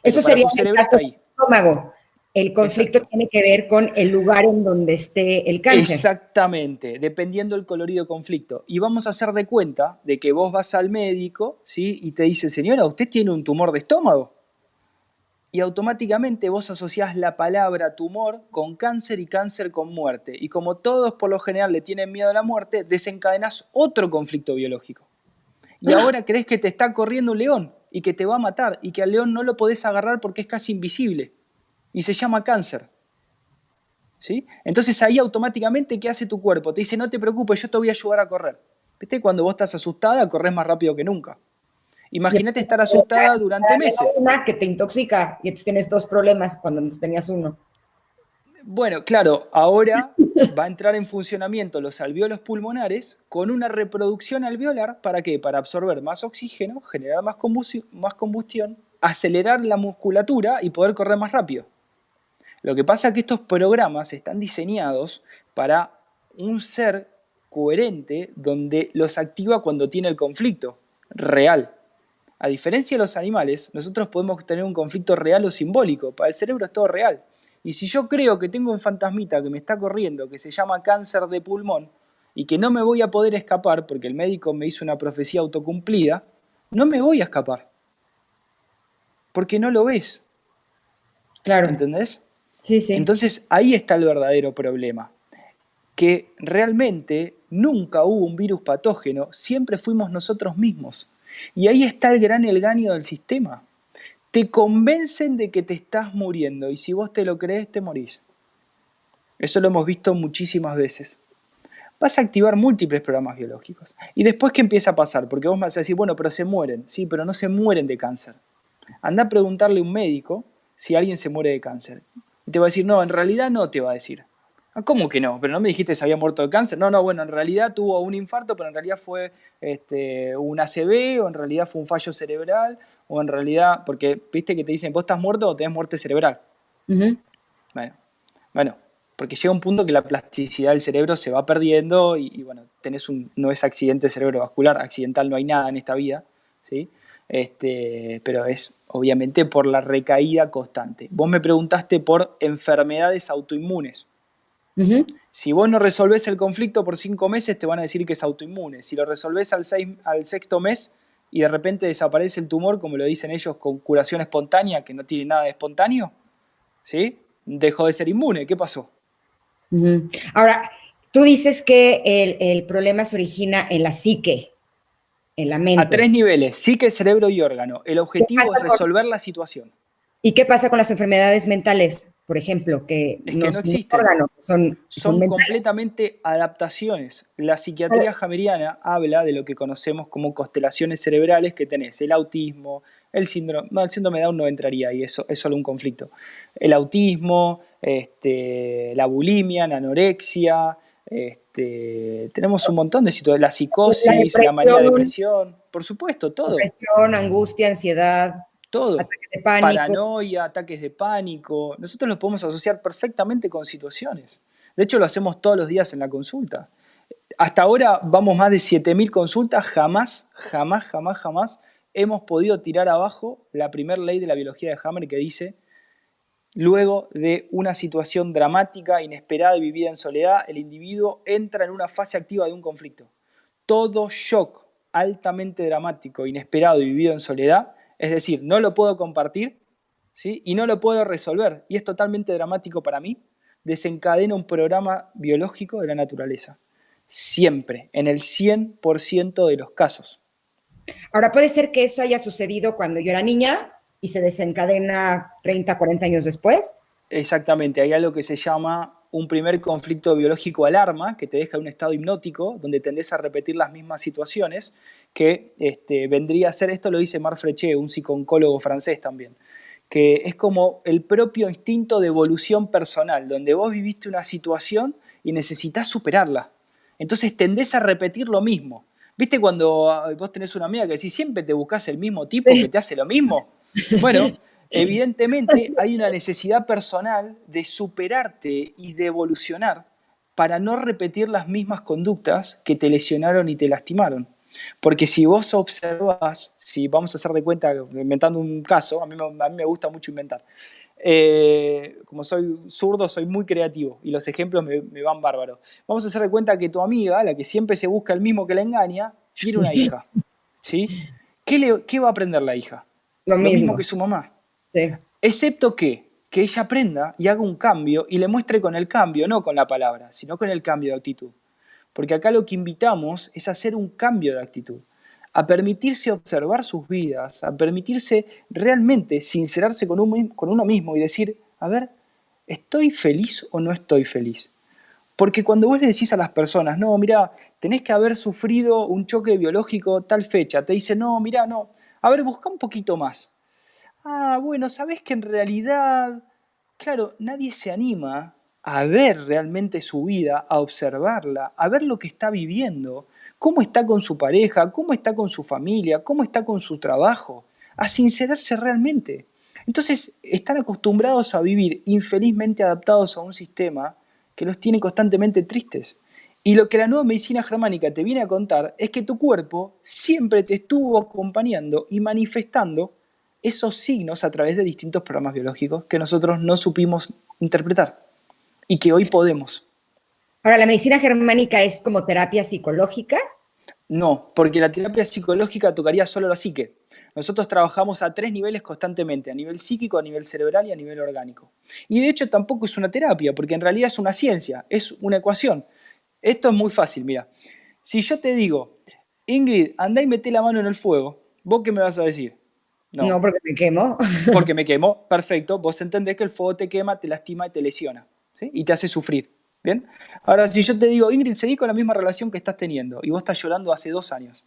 Speaker 1: Eso sería
Speaker 2: tu
Speaker 1: en el
Speaker 2: cerebro
Speaker 1: caso
Speaker 2: está
Speaker 1: del
Speaker 2: ahí.
Speaker 1: estómago. El conflicto
Speaker 2: Exacto.
Speaker 1: tiene que ver con el lugar en donde esté el cáncer.
Speaker 2: Exactamente, dependiendo del colorido conflicto. Y vamos a hacer de cuenta de que vos vas al médico, ¿sí? Y te dice, señora, usted tiene un tumor de estómago. Y automáticamente vos asociás la palabra tumor con cáncer y cáncer con muerte. Y como todos por lo general le tienen miedo a la muerte, desencadenás otro conflicto biológico. Y ahora crees que te está corriendo un león y que te va a matar y que al león no lo podés agarrar porque es casi invisible. Y se llama cáncer. ¿Sí? Entonces ahí automáticamente, ¿qué hace tu cuerpo? Te dice, no te preocupes, yo te voy a ayudar a correr. ¿Viste? Cuando vos estás asustada, corres más rápido que nunca. Imagínate estar asustada durante meses.
Speaker 1: Una que te intoxica y entonces tienes dos problemas cuando antes tenías uno.
Speaker 2: Bueno, claro, ahora va a entrar en funcionamiento los alvéolos pulmonares con una reproducción alveolar. ¿Para qué? Para absorber más oxígeno, generar más combustión, acelerar la musculatura y poder correr más rápido. Lo que pasa es que estos programas están diseñados para un ser coherente donde los activa cuando tiene el conflicto real. A diferencia de los animales, nosotros podemos tener un conflicto real o simbólico. Para el cerebro es todo real. Y si yo creo que tengo un fantasmita que me está corriendo, que se llama cáncer de pulmón, y que no me voy a poder escapar porque el médico me hizo una profecía autocumplida, no me voy a escapar. Porque no lo ves.
Speaker 1: Claro.
Speaker 2: ¿Entendés?
Speaker 1: Sí, sí.
Speaker 2: Entonces ahí está el verdadero problema. Que realmente nunca hubo un virus patógeno, siempre fuimos nosotros mismos. Y ahí está el gran engaño del sistema. Te convencen de que te estás muriendo y si vos te lo crees, te morís. Eso lo hemos visto muchísimas veces. Vas a activar múltiples programas biológicos. ¿Y después qué empieza a pasar? Porque vos me vas a decir, bueno, pero se mueren. Sí, pero no se mueren de cáncer. Anda a preguntarle a un médico si alguien se muere de cáncer. Y te va a decir, no, en realidad no, te va a decir. ¿Cómo que no? ¿Pero no me dijiste que se había muerto de cáncer? No, bueno, en realidad tuvo un infarto, pero en realidad fue un ACV, o en realidad fue un fallo cerebral, o en realidad, porque viste que te dicen, vos estás muerto o tenés muerte cerebral.
Speaker 1: Uh-huh.
Speaker 2: Bueno, porque llega un punto que la plasticidad del cerebro se va perdiendo y bueno, no es accidente cerebrovascular, accidental no hay nada en esta vida, ¿sí? Pero es obviamente por la recaída constante. Vos me preguntaste por enfermedades autoinmunes.
Speaker 1: Uh-huh.
Speaker 2: Si vos no resolvés el conflicto por 5 meses, te van a decir que es autoinmune. Si lo resolvés al sexto mes y de repente desaparece el tumor, como lo dicen ellos, con curación espontánea, que no tiene nada de espontáneo, ¿sí? Dejó de ser inmune. ¿Qué pasó?
Speaker 1: Uh-huh. Ahora, tú dices que el problema se origina en la psique, en la mente.
Speaker 2: A 3 niveles, psique, cerebro y órgano. El objetivo es resolver la situación.
Speaker 1: ¿Y qué pasa con las enfermedades mentales, por ejemplo, que
Speaker 2: no existen?
Speaker 1: Órgano, son
Speaker 2: completamente adaptaciones. La psiquiatría hameriana habla de lo que conocemos como constelaciones cerebrales que tenés. El autismo, el síndrome de Down no entraría ahí, es solo un conflicto. El autismo, la bulimia, la anorexia, tenemos un montón de situaciones. La psicosis, la manía de depresión, por supuesto, todo.
Speaker 1: Depresión, angustia, ansiedad.
Speaker 2: Todo.
Speaker 1: Ataques de pánico.
Speaker 2: Paranoia, ataques de pánico. Nosotros los podemos asociar perfectamente con situaciones. De hecho, lo hacemos todos los días en la consulta. Hasta ahora vamos más de 7.000 consultas. Jamás hemos podido tirar abajo la primera ley de la biología de Hammer que dice: luego de una situación dramática, inesperada y vivida en soledad, el individuo entra en una fase activa de un conflicto. Todo shock altamente dramático, inesperado y vivido en soledad, es decir, no lo puedo compartir, ¿sí? Y no lo puedo resolver, y es totalmente dramático para mí, desencadena un programa biológico de la naturaleza. Siempre, en el 100% de los casos.
Speaker 1: Ahora, puede ser que eso haya sucedido cuando yo era niña y se desencadena 30, 40 años después.
Speaker 2: Exactamente, hay algo que se llama un primer conflicto biológico alarma, que te deja en un estado hipnótico, donde tendés a repetir las mismas situaciones, que vendría a ser, esto lo dice Marc Frechet, un psicooncólogo francés también, que es como el propio instinto de evolución personal, donde vos viviste una situación y necesitas superarla. Entonces tendés a repetir lo mismo. ¿Viste cuando vos tenés una amiga que decís, siempre te buscas el mismo tipo que te hace lo mismo? Bueno, evidentemente hay una necesidad personal de superarte y de evolucionar para no repetir las mismas conductas que te lesionaron y te lastimaron. Porque si vos observás, si vamos a hacer de cuenta, inventando un caso, a mí me gusta mucho inventar. Como soy zurdo, soy muy creativo y los ejemplos me van bárbaros. Vamos a hacer de cuenta que tu amiga, la que siempre se busca el mismo que la engaña, tiene una hija. ¿Sí? ¿Qué va a aprender la hija?
Speaker 1: Lo
Speaker 2: mismo
Speaker 1: mismo
Speaker 2: que su mamá.
Speaker 1: Sí.
Speaker 2: Excepto que ella aprenda y haga un cambio y le muestre con el cambio, no con la palabra, sino con el cambio de actitud. Porque acá lo que invitamos es a hacer un cambio de actitud, a permitirse observar sus vidas, a permitirse realmente sincerarse con uno mismo y decir, a ver, ¿estoy feliz o no estoy feliz? Porque cuando vos le decís a las personas, no, mira, tenés que haber sufrido un choque biológico tal fecha, te dicen, no, mira, no, a ver, busca un poquito más. Ah, bueno, sabés que en realidad, claro, nadie se anima a ver realmente su vida, a observarla, a ver lo que está viviendo, cómo está con su pareja, cómo está con su familia, cómo está con su trabajo, a sincerarse realmente. Entonces, están acostumbrados a vivir infelizmente adaptados a un sistema que los tiene constantemente tristes. Y lo que la nueva medicina germánica te viene a contar es que tu cuerpo siempre te estuvo acompañando y manifestando esos signos a través de distintos programas biológicos que nosotros no supimos interpretar y que hoy podemos.
Speaker 1: Ahora, ¿la medicina germánica es como terapia psicológica?
Speaker 2: No, porque la terapia psicológica tocaría solo la psique. Nosotros trabajamos a 3 niveles constantemente, a nivel psíquico, a nivel cerebral y a nivel orgánico. Y de hecho tampoco es una terapia, porque en realidad es una ciencia, es una ecuación. Esto es muy fácil, mira. Si yo te digo, Ingrid, andá y meté la mano en el fuego, ¿vos qué me vas a decir?
Speaker 1: No, porque me quemo.
Speaker 2: Porque me quemo, perfecto. Vos entendés que el fuego te quema, te lastima y te lesiona, ¿sí? Y te hace sufrir, ¿bien? Ahora, si yo te digo, Ingrid, seguí con la misma relación que estás teniendo y vos estás llorando hace 2 años.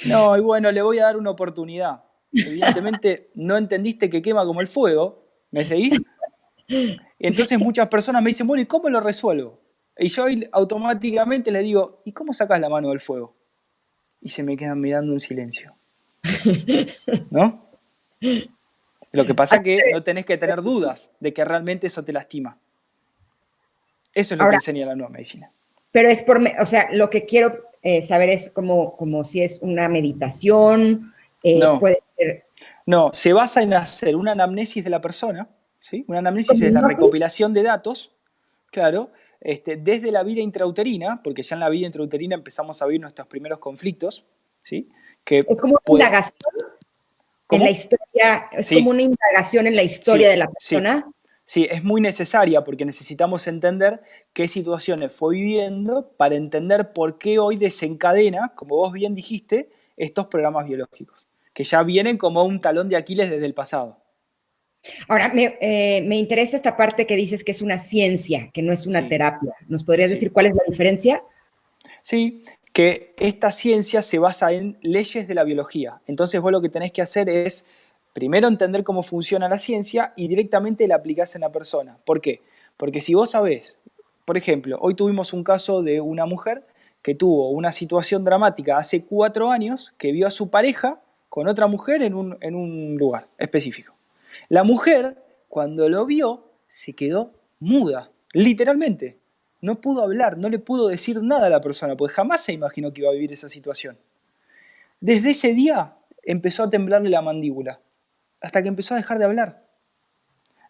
Speaker 2: No, y bueno, le voy a dar una oportunidad. Evidentemente no entendiste que quema como el fuego, ¿me seguís? Y entonces muchas personas me dicen, bueno, ¿y cómo lo resuelvo? Y yo automáticamente les digo, ¿y cómo sacás la mano del fuego? Y se me quedan mirando en silencio, ¿no? Lo que pasa es que no tenés que tener dudas de que realmente eso te lastima. Eso es lo que enseña la nueva medicina.
Speaker 1: Pero es o sea, lo que quiero saber es como si es una meditación,
Speaker 2: No,
Speaker 1: puede ser...
Speaker 2: no, se basa en hacer una anamnesis de la persona, ¿sí? Una anamnesis es la recopilación de datos, claro, desde la vida intrauterina, porque ya en la vida intrauterina empezamos a vivir nuestros primeros conflictos, ¿sí? Que
Speaker 1: es como una indagación en la historia, es como una indagación en la historia de la persona.
Speaker 2: Sí, es muy necesaria porque necesitamos entender qué situaciones fue viviendo para entender por qué hoy desencadena, como vos bien dijiste, estos programas biológicos, que ya vienen como un talón de Aquiles desde el pasado.
Speaker 1: Ahora, me interesa esta parte que dices que es una ciencia, que no es una terapia. ¿Nos podrías decir cuál es la diferencia?
Speaker 2: Sí, que esta ciencia se basa en leyes de la biología. Entonces vos lo que tenés que hacer es primero entender cómo funciona la ciencia y directamente la aplicás en la persona. ¿Por qué? Porque si vos sabés, por ejemplo, hoy tuvimos un caso de una mujer que tuvo una situación dramática hace 4 años, que vio a su pareja con otra mujer en un lugar específico. La mujer, cuando lo vio, se quedó muda, literalmente. No pudo hablar, no le pudo decir nada a la persona, porque jamás se imaginó que iba a vivir esa situación. Desde ese día empezó a temblarle la mandíbula, hasta que empezó a dejar de hablar.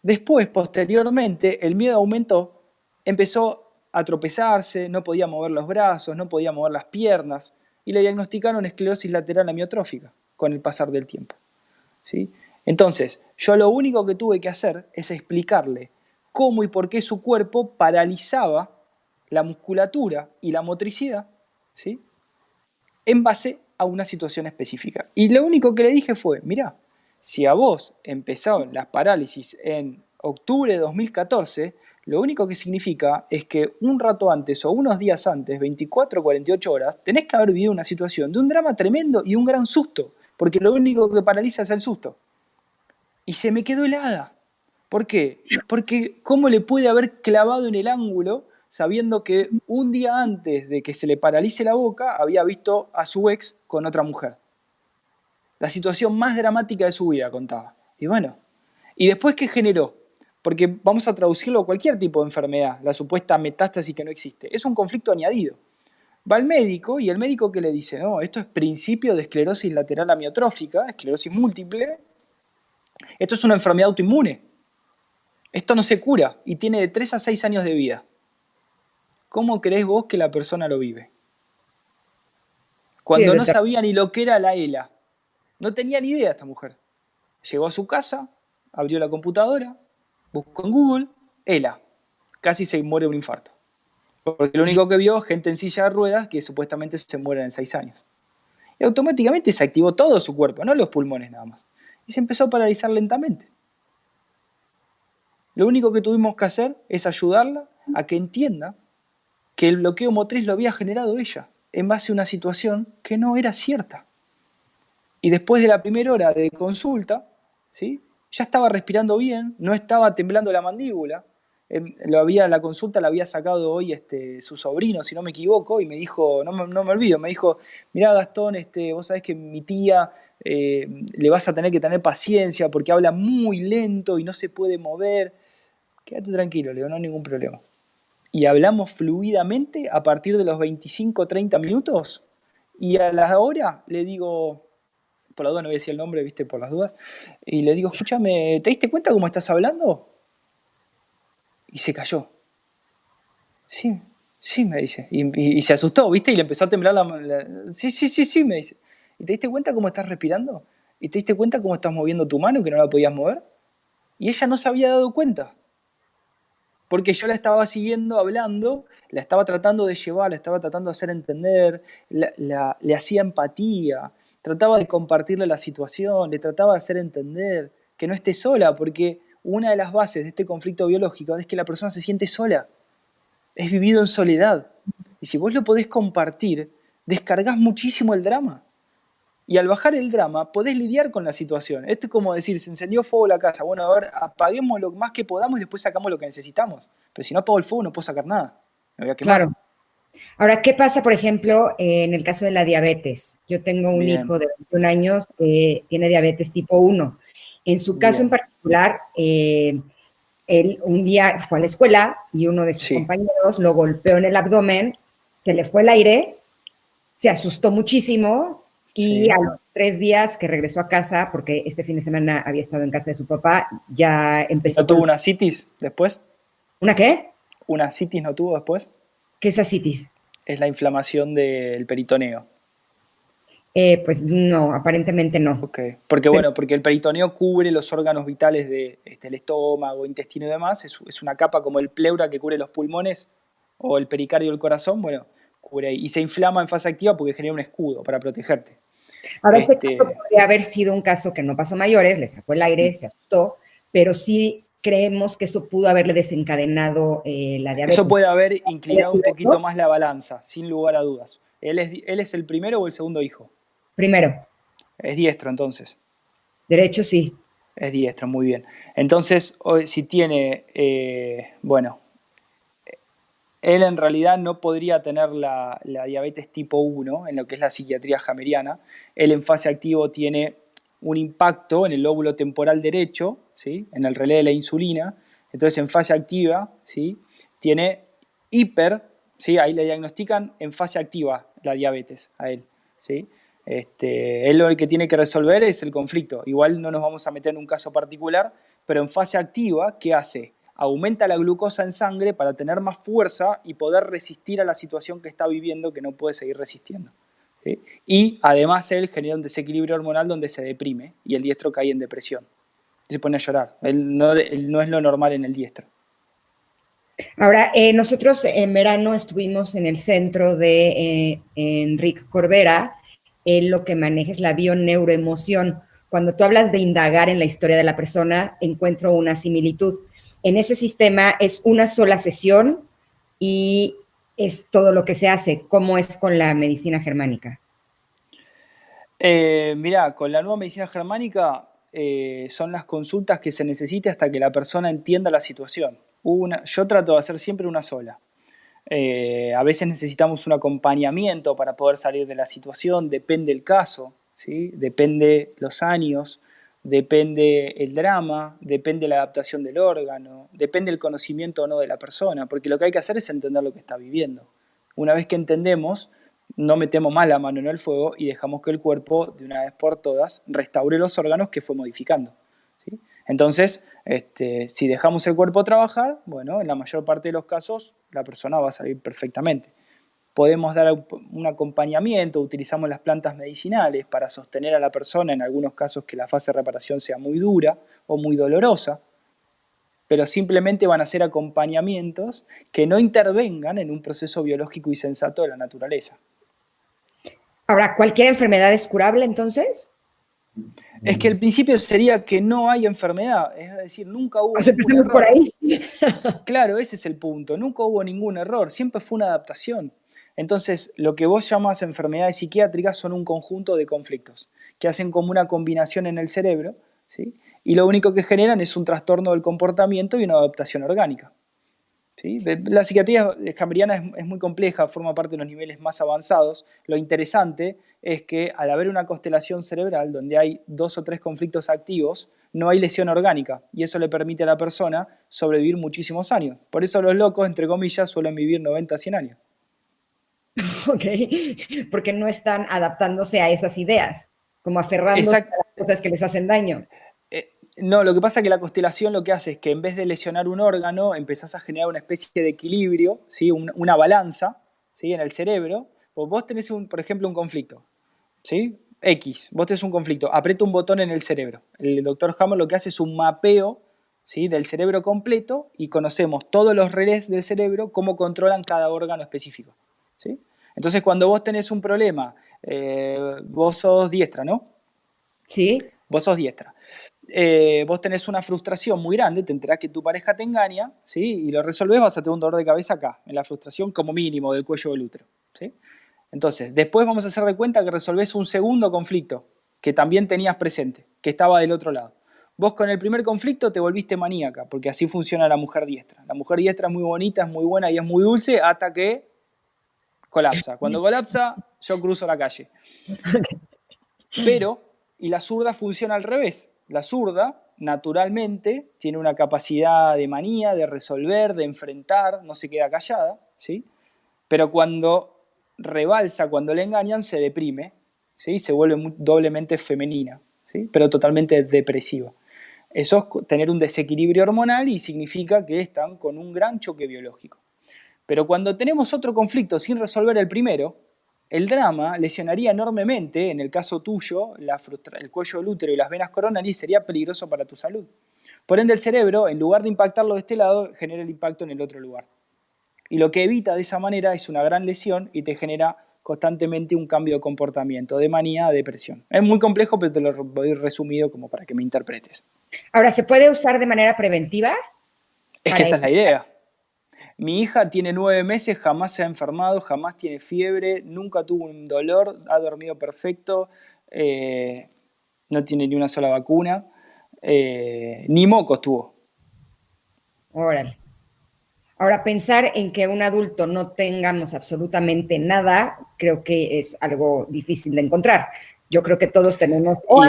Speaker 2: Después, posteriormente, el miedo aumentó, empezó a tropezarse, no podía mover los brazos, no podía mover las piernas, y le diagnosticaron esclerosis lateral amiotrófica con el pasar del tiempo, ¿sí? Entonces, yo lo único que tuve que hacer es explicarle cómo y por qué su cuerpo paralizaba la musculatura y la motricidad, ¿sí? En base a una situación específica. Y lo único que le dije fue, mirá, si a vos empezaron las parálisis en octubre de 2014, lo único que significa es que un rato antes o unos días antes, 24 o 48 horas, tenés que haber vivido una situación de un drama tremendo y un gran susto, porque lo único que paraliza es el susto. Y se me quedó helada. ¿Por qué? Porque ¿cómo le puede haber clavado en el ángulo sabiendo que un día antes de que se le paralice la boca había visto a su ex con otra mujer? La situación más dramática de su vida, contaba. Y bueno, ¿y después qué generó? Porque vamos a traducirlo a cualquier tipo de enfermedad, la supuesta metástasis que no existe. Es un conflicto añadido. Va al médico y el médico que le dice, no, esto es principio de esclerosis lateral amiotrófica, esclerosis múltiple, esto es una enfermedad autoinmune, esto no se cura y tiene de 3 a 6 años de vida. ¿Cómo creés vos que la persona lo vive? Cuando no sabía ni lo que era la ELA. No tenía ni idea esta mujer. Llegó a su casa, abrió la computadora, buscó en Google, ELA. Casi se muere de un infarto. Porque lo único que vio es gente en silla de ruedas que supuestamente se mueren en 6 años. Y automáticamente se activó todo su cuerpo, no los pulmones nada más. Y se empezó a paralizar lentamente. Lo único que tuvimos que hacer es ayudarla a que entienda que el bloqueo motriz lo había generado ella, en base a una situación que no era cierta. Y después de la primera hora de consulta, ¿sí?, ya estaba respirando bien, no estaba temblando la mandíbula. La consulta la había sacado hoy su sobrino, si no me equivoco, y me dijo, no me olvido, me dijo, mirá Gastón, vos sabés que mi tía le vas a tener que tener paciencia porque habla muy lento y no se puede mover. Quédate tranquilo, Leo, no hay ningún problema. Y hablamos fluidamente a partir de los 25 o 30 minutos, y a la hora le digo, por la duda no voy a decir el nombre, viste, por las dudas, y le digo, escúchame, ¿te diste cuenta cómo estás hablando? Y se cayó. Sí, sí, me dice. Y se asustó, ¿viste? Y le empezó a temblar Sí, me dice. ¿Y te diste cuenta cómo estás respirando? ¿Y te diste cuenta cómo estás moviendo tu mano que no la podías mover? Y ella no se había dado cuenta. Porque yo la estaba siguiendo hablando, la estaba tratando de llevar, la estaba tratando de hacer entender, le hacía empatía, trataba de compartirle la situación, le trataba de hacer entender que no esté sola, porque una de las bases de este conflicto biológico es que la persona se siente sola, es vivido en soledad. Y si vos lo podés compartir, descargás muchísimo el drama. Y al bajar el drama, podés lidiar con la situación. Esto es como decir, se encendió fuego la casa. Bueno, a ver, apaguemos lo más que podamos y después sacamos lo que necesitamos. Pero si no apago el fuego, no puedo sacar nada. Me voy a quemar.
Speaker 1: Claro. Ahora, ¿qué pasa, por ejemplo, en el caso de la diabetes? Yo tengo un hijo de 21 años que tiene diabetes tipo 1. En su caso en particular, él un día fue a la escuela y uno de sus compañeros lo golpeó en el abdomen, se le fue el aire, se asustó muchísimo y a los 3 días que regresó a casa, porque ese fin de semana había estado en casa de su papá, ya empezó...
Speaker 2: ¿No tuvo una citis después?
Speaker 1: ¿Una qué?
Speaker 2: ¿Una citis no tuvo después?
Speaker 1: ¿Qué es asitis?
Speaker 2: Es la inflamación del peritoneo.
Speaker 1: Pues no, aparentemente no.
Speaker 2: Okay. Porque el peritoneo cubre los órganos vitales del estómago, intestino y demás. Es una capa como el pleura que cubre los pulmones o el pericardio del corazón. Bueno, cubre ahí. Y se inflama en fase activa porque genera un escudo para protegerte.
Speaker 1: Ahora, este caso podría haber sido un caso que no pasó mayores, le sacó el aire, se asustó, pero sí creemos que eso pudo haberle desencadenado la diabetes.
Speaker 2: Eso puede haber inclinado un poquito más la balanza, sin lugar a dudas. ¿Él es el primero o el segundo hijo?
Speaker 1: Primero.
Speaker 2: Es diestro, entonces.
Speaker 1: Derecho, sí.
Speaker 2: Es diestro, muy bien. Entonces, si tiene, él en realidad no podría tener la diabetes tipo 1, en lo que es la psiquiatría jameriana. Él en fase activo tiene un impacto en el lóbulo temporal derecho, ¿sí?, en el relé de la insulina. Entonces, en fase activa, ¿sí?, tiene ¿sí?, ahí le diagnostican en fase activa la diabetes a él, ¿sí? Él lo que tiene que resolver es el conflicto. Igual no nos vamos a meter en un caso particular, pero en fase activa, ¿qué hace? Aumenta la glucosa en sangre para tener más fuerza y poder resistir a la situación que está viviendo, que no puede seguir resistiendo, ¿sí? Y además él genera un desequilibrio hormonal donde se deprime y el diestro cae en depresión. Se pone a llorar. Él no es lo normal en el diestro.
Speaker 1: Ahora, nosotros en verano estuvimos en el centro de Enrique Corbera. Él lo que maneja es la bioneuroemoción. Cuando tú hablas de indagar en la historia de la persona, encuentro una similitud. en ese sistema es una sola sesión y es todo lo que se hace. ¿Cómo es con la medicina germánica?
Speaker 2: Mirá, con la nueva medicina germánica son las consultas que se necesite hasta que la persona entienda la situación. Yo trato de hacer siempre una sola. A veces necesitamos un acompañamiento para poder salir de la situación, depende el caso, ¿sí? Depende los años, depende el drama, depende la adaptación del órgano, depende el conocimiento o no de la persona, porque lo que hay que hacer es entender lo que está viviendo. Una vez que entendemos, no metemos más la mano en el fuego y dejamos que el cuerpo, de una vez por todas, restaure los órganos que fue modificando, ¿sí? Entonces, si dejamos el cuerpo trabajar, bueno, en la mayor parte de los casos la persona va a salir perfectamente. Podemos dar un acompañamiento, utilizamos las plantas medicinales para sostener a la persona en algunos casos que la fase de reparación sea muy dura o muy dolorosa, pero simplemente van a ser acompañamientos que no intervengan en un proceso biológico y sensato de la naturaleza.
Speaker 1: Ahora, ¿cualquier enfermedad es curable entonces?
Speaker 2: Es que el principio sería que no hay enfermedad, es decir, nunca hubo ningún error.
Speaker 1: Por ahí.
Speaker 2: Claro, ese es el punto, nunca hubo ningún error, siempre fue una adaptación. Entonces, lo que vos llamas enfermedades psiquiátricas son un conjunto de conflictos que hacen como una combinación en el cerebro, ¿sí? Y lo único que generan es un trastorno del comportamiento y una adaptación orgánica, ¿sí? La psiquiatría cambriana es muy compleja, forma parte de los niveles más avanzados. Lo interesante es que al haber una constelación cerebral donde hay 2 o 3 conflictos activos, no hay lesión orgánica y eso le permite a la persona sobrevivir muchísimos años. Por eso los locos, entre comillas, suelen vivir 90 a 100 años.
Speaker 1: Ok, porque no están adaptándose a esas ideas, como aferrándose a las cosas que les hacen daño.
Speaker 2: No, lo que pasa es que la constelación lo que hace es que en vez de lesionar un órgano, empezás a generar una especie de equilibrio, ¿sí? Una balanza, ¿sí? En el cerebro. Pues vos tenés, por ejemplo, un conflicto, ¿sí? Vos tenés un conflicto, aprieta un botón en el cerebro. El doctor Hammer lo que hace es un mapeo, ¿sí? Del cerebro completo y conocemos todos los relés del cerebro, cómo controlan cada órgano específico, ¿sí? Entonces, cuando vos tenés un problema, vos sos diestra, ¿no?
Speaker 1: Sí.
Speaker 2: Vos sos diestra. Vos tenés una frustración muy grande, te enterás que tu pareja te engaña, ¿sí? Y lo resolvés, vas a tener un dolor de cabeza acá, en la frustración como mínimo del cuello del útero, ¿sí? Entonces, después vamos a hacer de cuenta que resolvés un segundo conflicto que también tenías presente, que estaba del otro lado. Vos con el primer conflicto te volviste maníaca, porque así funciona la mujer diestra. La mujer diestra es muy bonita, es muy buena y es muy dulce hasta que colapsa. Cuando colapsa, yo cruzo la calle. Pero, y la zurda funciona al revés. La zurda, naturalmente, tiene una capacidad de manía, de resolver, de enfrentar, no se queda callada, ¿sí? Pero cuando rebalsa, cuando le engañan, se deprime, ¿sí? Se vuelve doblemente femenina, ¿sí? Pero totalmente depresiva. Eso es tener un desequilibrio hormonal y significa que están con un gran choque biológico. Pero cuando tenemos otro conflicto sin resolver el primero, el drama lesionaría enormemente, en el caso tuyo, el cuello del útero y las venas coronarias, sería peligroso para tu salud. Por ende, el cerebro, en lugar de impactarlo de este lado, genera el impacto en el otro lugar. Y lo que evita de esa manera es una gran lesión y te genera constantemente un cambio de comportamiento, de manía a depresión. Es muy complejo, pero te lo voy resumido como para que me interpretes.
Speaker 1: Ahora, ¿se puede usar de manera preventiva?
Speaker 2: Es que esa es la idea. Mi hija tiene 9 meses, jamás se ha enfermado, jamás tiene fiebre, nunca tuvo un dolor, ha dormido perfecto, no tiene ni una sola vacuna, ni mocos tuvo.
Speaker 1: Órale. Ahora, pensar en que un adulto no tengamos absolutamente nada, creo que es algo difícil de encontrar. Yo creo que todos tenemos o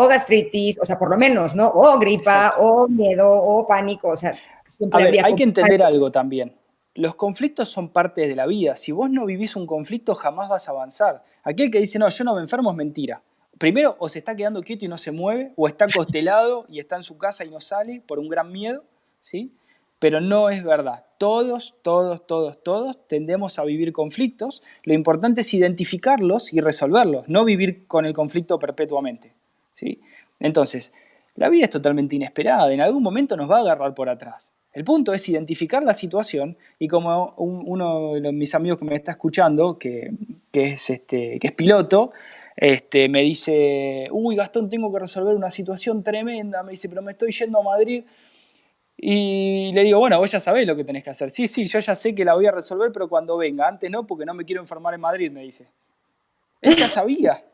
Speaker 1: gastritis, o sea, por lo menos, ¿no? O gripa, exacto, o miedo, o pánico, o sea,
Speaker 2: siempre habría hay que entender algo también. Los conflictos son parte de la vida. Si vos no vivís un conflicto, jamás vas a avanzar. Aquel que dice, no, yo no me enfermo, es mentira. Primero, o se está quedando quieto y no se mueve, o está constelado y está en su casa y no sale por un gran miedo, ¿sí? Pero no es verdad. Todos tendemos a vivir conflictos. Lo importante es identificarlos y resolverlos, no vivir con el conflicto perpetuamente, ¿sí? Entonces, la vida es totalmente inesperada. En algún momento nos va a agarrar por atrás. El punto es identificar la situación y como uno de mis amigos que me está escuchando, que es piloto, me dice, uy, Gastón, tengo que resolver una situación tremenda. Me dice, pero me estoy yendo a Madrid Y le digo, bueno, vos ya sabés lo que tenés que hacer. Sí, sí, yo ya sé que la voy a resolver, pero cuando venga. Antes no, porque no me quiero enfermar en Madrid, me dice. Él ya sabía.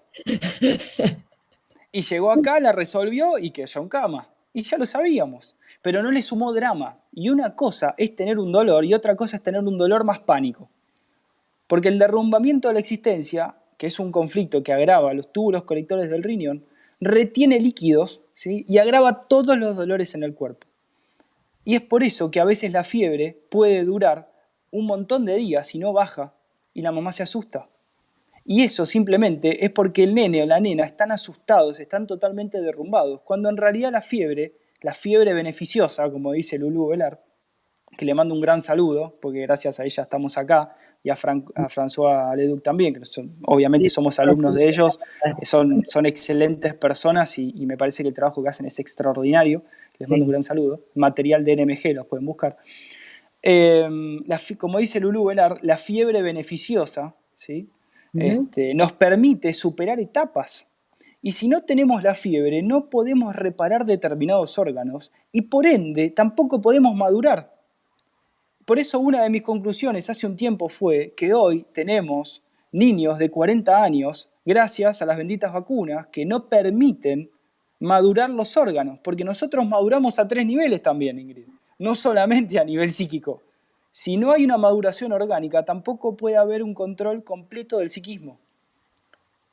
Speaker 2: Y llegó acá, la resolvió y quedó en cama. Y ya lo sabíamos. Pero no le sumó drama. Y una cosa es tener un dolor y otra cosa es tener un dolor más pánico. Porque el derrumbamiento de la existencia, que es un conflicto que agrava los túbulos colectores del riñón, retiene líquidos, ¿sí? Y agrava todos los dolores en el cuerpo. Y es por eso que a veces la fiebre puede durar un montón de días y no baja, y la mamá se asusta. Y eso simplemente es porque el nene o la nena están asustados, están totalmente derrumbados, cuando en realidad la fiebre beneficiosa, como dice Lulú Velar, que le mando un gran saludo, porque gracias a ella estamos acá, y a François Leduc también, que obviamente
Speaker 1: Sí,
Speaker 2: somos alumnos de ellos, son excelentes personas y me parece que el trabajo que hacen es extraordinario. Les mando un gran saludo. Material de NMG, los pueden buscar. Como dice Lulú Velar, la fiebre beneficiosa, ¿sí? Nos permite superar etapas. Y si no tenemos la fiebre, no podemos reparar determinados órganos y por ende tampoco podemos madurar. Por eso una de mis conclusiones hace un tiempo fue que hoy tenemos niños de 40 años gracias a las benditas vacunas que no permiten madurar los órganos, porque nosotros maduramos a 3 niveles también, Ingrid, no solamente a nivel psíquico. Si no hay una maduración orgánica, tampoco puede haber un control completo del psiquismo.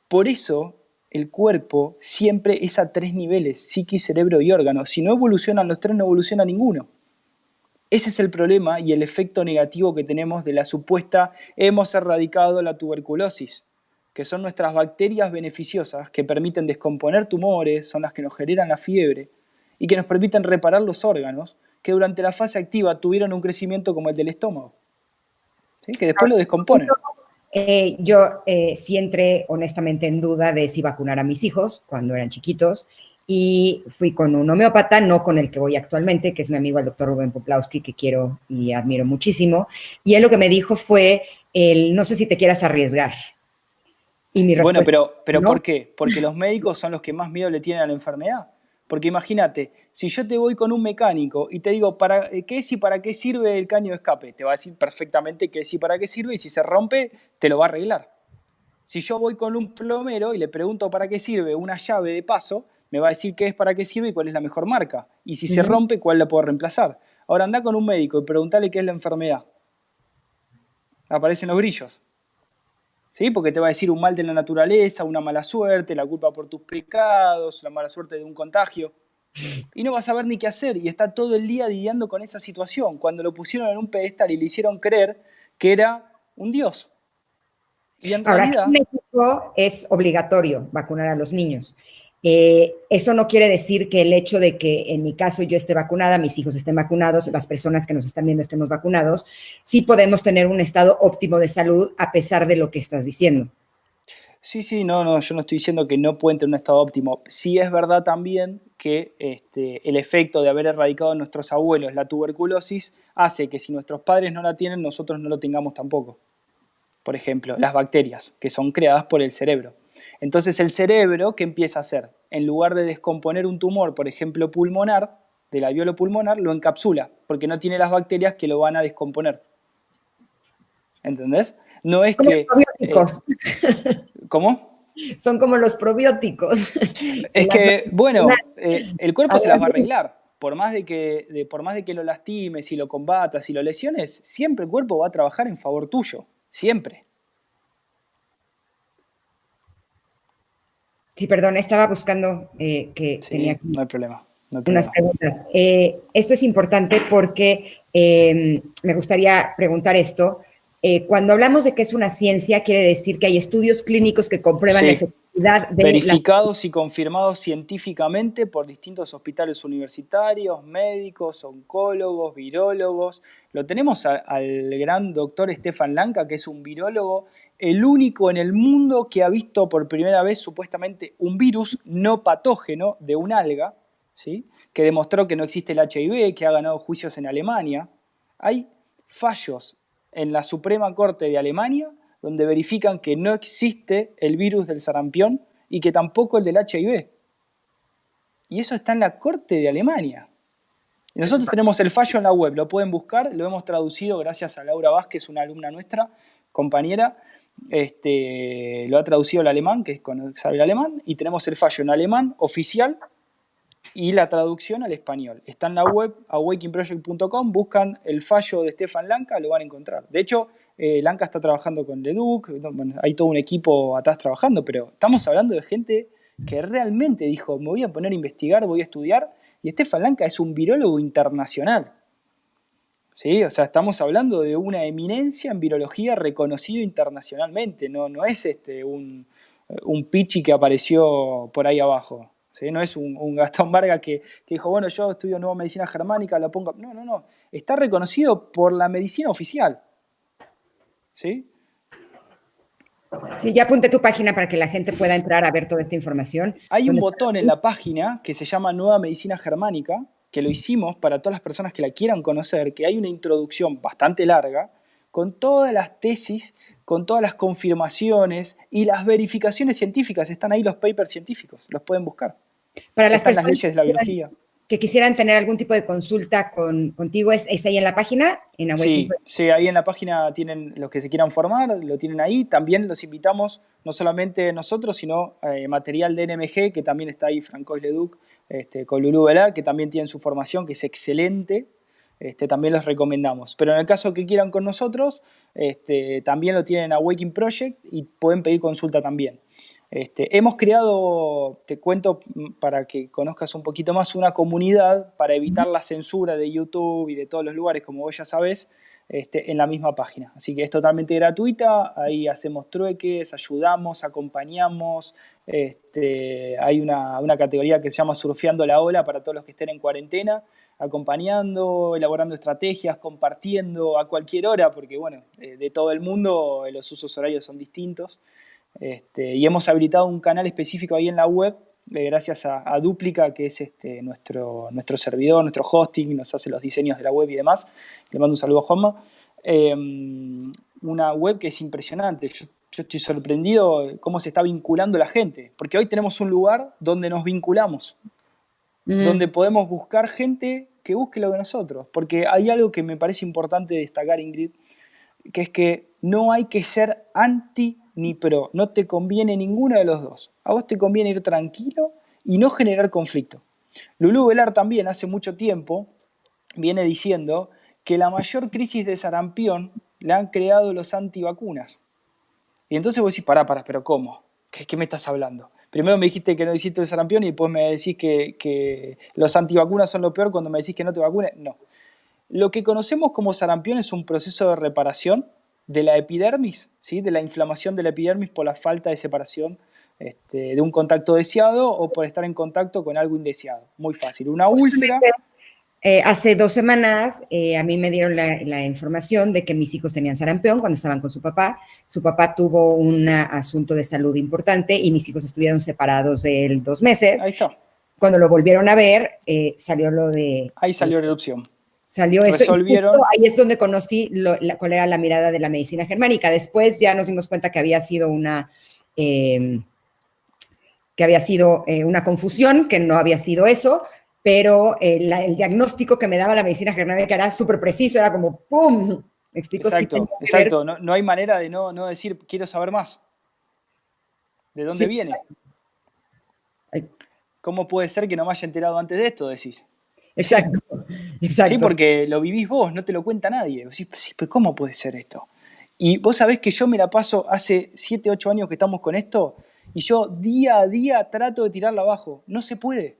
Speaker 2: Por eso el cuerpo siempre es a 3 niveles, psiquis, cerebro y órgano. Si no evolucionan los 3, no evoluciona ninguno. Ese es el problema y el efecto negativo que tenemos de la supuesta hemos erradicado la tuberculosis, que son nuestras bacterias beneficiosas que permiten descomponer tumores, son las que nos generan la fiebre y que nos permiten reparar los órganos que durante la fase activa tuvieron un crecimiento como el del estómago, ¿sí? Que después lo descomponen.
Speaker 1: Yo sí entré honestamente en duda de si vacunar a mis hijos cuando eran chiquitos y fui con un homeópata, no con el que voy actualmente, que es mi amigo el doctor Rubén Poplawski, que quiero y admiro muchísimo, y él lo que me dijo fue, no sé si te quieras arriesgar. Y mi
Speaker 2: bueno,
Speaker 1: respuesta,
Speaker 2: pero
Speaker 1: ¿no?
Speaker 2: ¿por qué? Porque los médicos son los que más miedo le tienen a la enfermedad. Porque imagínate, si yo te voy con un mecánico y te digo, ¿qué es y para qué sirve el caño de escape? Te va a decir perfectamente qué es y para qué sirve y si se rompe, te lo va a arreglar. Si yo voy con un plomero y le pregunto para qué sirve una llave de paso, me va a decir qué es para qué sirve y cuál es la mejor marca. Y si se rompe, cuál la puedo reemplazar. Ahora anda con un médico y preguntale qué es la enfermedad. Aparecen los grillos. ¿Sí? Porque te va a decir un mal de la naturaleza, una mala suerte, la culpa por tus pecados, la mala suerte de un contagio. Y no vas a saber ni qué hacer y está todo el día lidiando con esa situación, cuando lo pusieron en un pedestal y le hicieron creer que era un dios. Y en
Speaker 1: Ahora,
Speaker 2: realidad...
Speaker 1: aquí en México es obligatorio vacunar a los niños. Eso no quiere decir que el hecho de que en mi caso yo esté vacunada, mis hijos estén vacunados, las personas que nos están viendo estemos vacunados, sí podemos tener un estado óptimo de salud a pesar de lo que estás diciendo.
Speaker 2: Sí, no, yo no estoy diciendo que no pueden tener un estado óptimo. Sí es verdad también que el efecto de haber erradicado en nuestros abuelos la tuberculosis hace que si nuestros padres no la tienen, nosotros no lo tengamos tampoco. Por ejemplo, las bacterias, que son creadas por el cerebro. Entonces el cerebro, ¿qué empieza a hacer? En lugar de descomponer un tumor, por ejemplo pulmonar, del alveolo pulmonar, lo encapsula, porque no tiene las bacterias que lo van a descomponer. ¿Entendés? No es
Speaker 1: como
Speaker 2: que...
Speaker 1: los probióticos.
Speaker 2: ¿Cómo?
Speaker 1: Son como los probióticos.
Speaker 2: Es que, bueno, el cuerpo se las va a arreglar. Por más de que lo lastimes, si lo combatas, si lo lesiones, siempre el cuerpo va a trabajar en favor tuyo. Siempre.
Speaker 1: Sí, perdón, estaba buscando que
Speaker 2: Sí,
Speaker 1: tenía aquí
Speaker 2: no hay problema.
Speaker 1: unas preguntas. Esto es importante porque me gustaría preguntar esto. Cuando hablamos de que es una ciencia, quiere decir que hay estudios clínicos que comprueban la efectividad de
Speaker 2: verificados y confirmados científicamente por distintos hospitales universitarios, médicos, oncólogos, virólogos. Lo tenemos al gran doctor Stefan Lanka, que es un virólogo, el único en el mundo que ha visto por primera vez supuestamente un virus no patógeno de un alga, ¿sí? Que demostró que no existe el HIV, que ha ganado juicios en Alemania. Hay fallos en la Suprema Corte de Alemania donde verifican que no existe el virus del sarampión y que tampoco el del HIV. Y eso está en la Corte de Alemania. Y nosotros tenemos el fallo en la web, lo pueden buscar, lo hemos traducido gracias a Laura Vázquez, una alumna nuestra, compañera, lo ha traducido al alemán, que sabe el alemán, y tenemos el fallo en alemán oficial y la traducción al español. Está en la web awakeningproject.com, buscan el fallo de Stefan Lanka, lo van a encontrar. De hecho, Lanka está trabajando con Leduc, bueno, hay todo un equipo atrás trabajando, pero estamos hablando de gente que realmente dijo, me voy a poner a investigar, voy a estudiar, y Stefan Lanka es un virólogo internacional. ¿Sí? O sea, estamos hablando de una eminencia en virología reconocido internacionalmente, no es un pichi que apareció por ahí abajo. ¿Sí? No es un Gastón Vargas que dijo, bueno, yo estudio nueva medicina germánica, la pongo. No. Está reconocido por la medicina oficial. ¿Sí?
Speaker 1: Sí, ya apunté tu página para que la gente pueda entrar a ver toda esta información.
Speaker 2: Hay un botón en la página que se llama Nueva Medicina Germánica, que lo hicimos para todas las personas que la quieran conocer, que hay una introducción bastante larga, con todas las tesis, con todas las confirmaciones y las verificaciones científicas. Están ahí los papers científicos, los pueden buscar.
Speaker 1: Para las
Speaker 2: Están las
Speaker 1: personas
Speaker 2: leyes de la biología.
Speaker 1: que quisieran tener algún tipo de consulta contigo, ¿es ahí en la página?
Speaker 2: Sí, ahí en la página tienen los que se quieran formar, lo tienen ahí. También los invitamos, no solamente nosotros, sino material de NMG, que también está ahí, Francois Leduc, con Lulú Velar, que también tienen su formación, que es excelente. También los recomendamos. Pero en el caso que quieran con nosotros, también lo tienen a Awakening Project y pueden pedir consulta también. Hemos creado, te cuento para que conozcas un poquito más, una comunidad para evitar la censura de YouTube y de todos los lugares, como vos ya sabés, en la misma página. Así que es totalmente gratuita, ahí hacemos trueques, ayudamos, acompañamos. Hay una categoría que se llama Surfeando la Ola para todos los que estén en cuarentena, acompañando, elaborando estrategias, compartiendo a cualquier hora, porque bueno, de todo el mundo los usos horarios son distintos. Y hemos habilitado un canal específico ahí en la web, gracias a Duplica, que es nuestro servidor, nuestro hosting, nos hace los diseños de la web y demás. Le mando un saludo a Juanma. Una web que es impresionante. Yo estoy sorprendido cómo se está vinculando la gente, porque hoy tenemos un lugar donde nos vinculamos, donde podemos buscar gente que busque lo de nosotros, porque hay algo que me parece importante destacar, Ingrid, que es que no hay que ser anti ni pro, no te conviene ninguno de los dos. A vos te conviene ir tranquilo y no generar conflicto. Lulú Velar también hace mucho tiempo viene diciendo que la mayor crisis de sarampión la han creado los antivacunas. Y entonces vos decís, pará, pero ¿cómo? ¿Qué me estás hablando? Primero me dijiste que no hiciste el sarampión y después me decís que los antivacunas son lo peor cuando me decís que no te vacunes. No. Lo que conocemos como sarampión es un proceso de reparación de la epidermis, ¿sí? De la inflamación de la epidermis por la falta de separación de un contacto deseado o por estar en contacto con algo indeseado. Muy fácil. Una úlcera.
Speaker 1: Hace 2 semanas a mí me dieron la información de que mis hijos tenían sarampión cuando estaban con su papá. Su papá tuvo un asunto de salud importante y mis hijos estuvieron separados de él 2 meses.
Speaker 2: Ahí está.
Speaker 1: Cuando lo volvieron a ver, salió lo de...
Speaker 2: Ahí salió la erupción.
Speaker 1: Salió eso.
Speaker 2: Resolvieron.
Speaker 1: Ahí es donde conocí cuál era la mirada de la medicina germánica. Después ya nos dimos cuenta que había sido una confusión, que no había sido eso, pero el diagnóstico que me daba la medicina germánica era súper preciso, era como ¡pum! Me explicó.
Speaker 2: Exacto. No hay manera de no decir quiero saber más. ¿De dónde viene? ¿Cómo puede ser que no me haya enterado antes de esto, decís?
Speaker 1: Exacto.
Speaker 2: Sí, porque lo vivís vos, no te lo cuenta nadie. Decís, pero ¿cómo puede ser esto? Y vos sabés que yo me la paso hace 7, 8 años que estamos con esto y yo día a día trato de tirarla abajo. No se puede.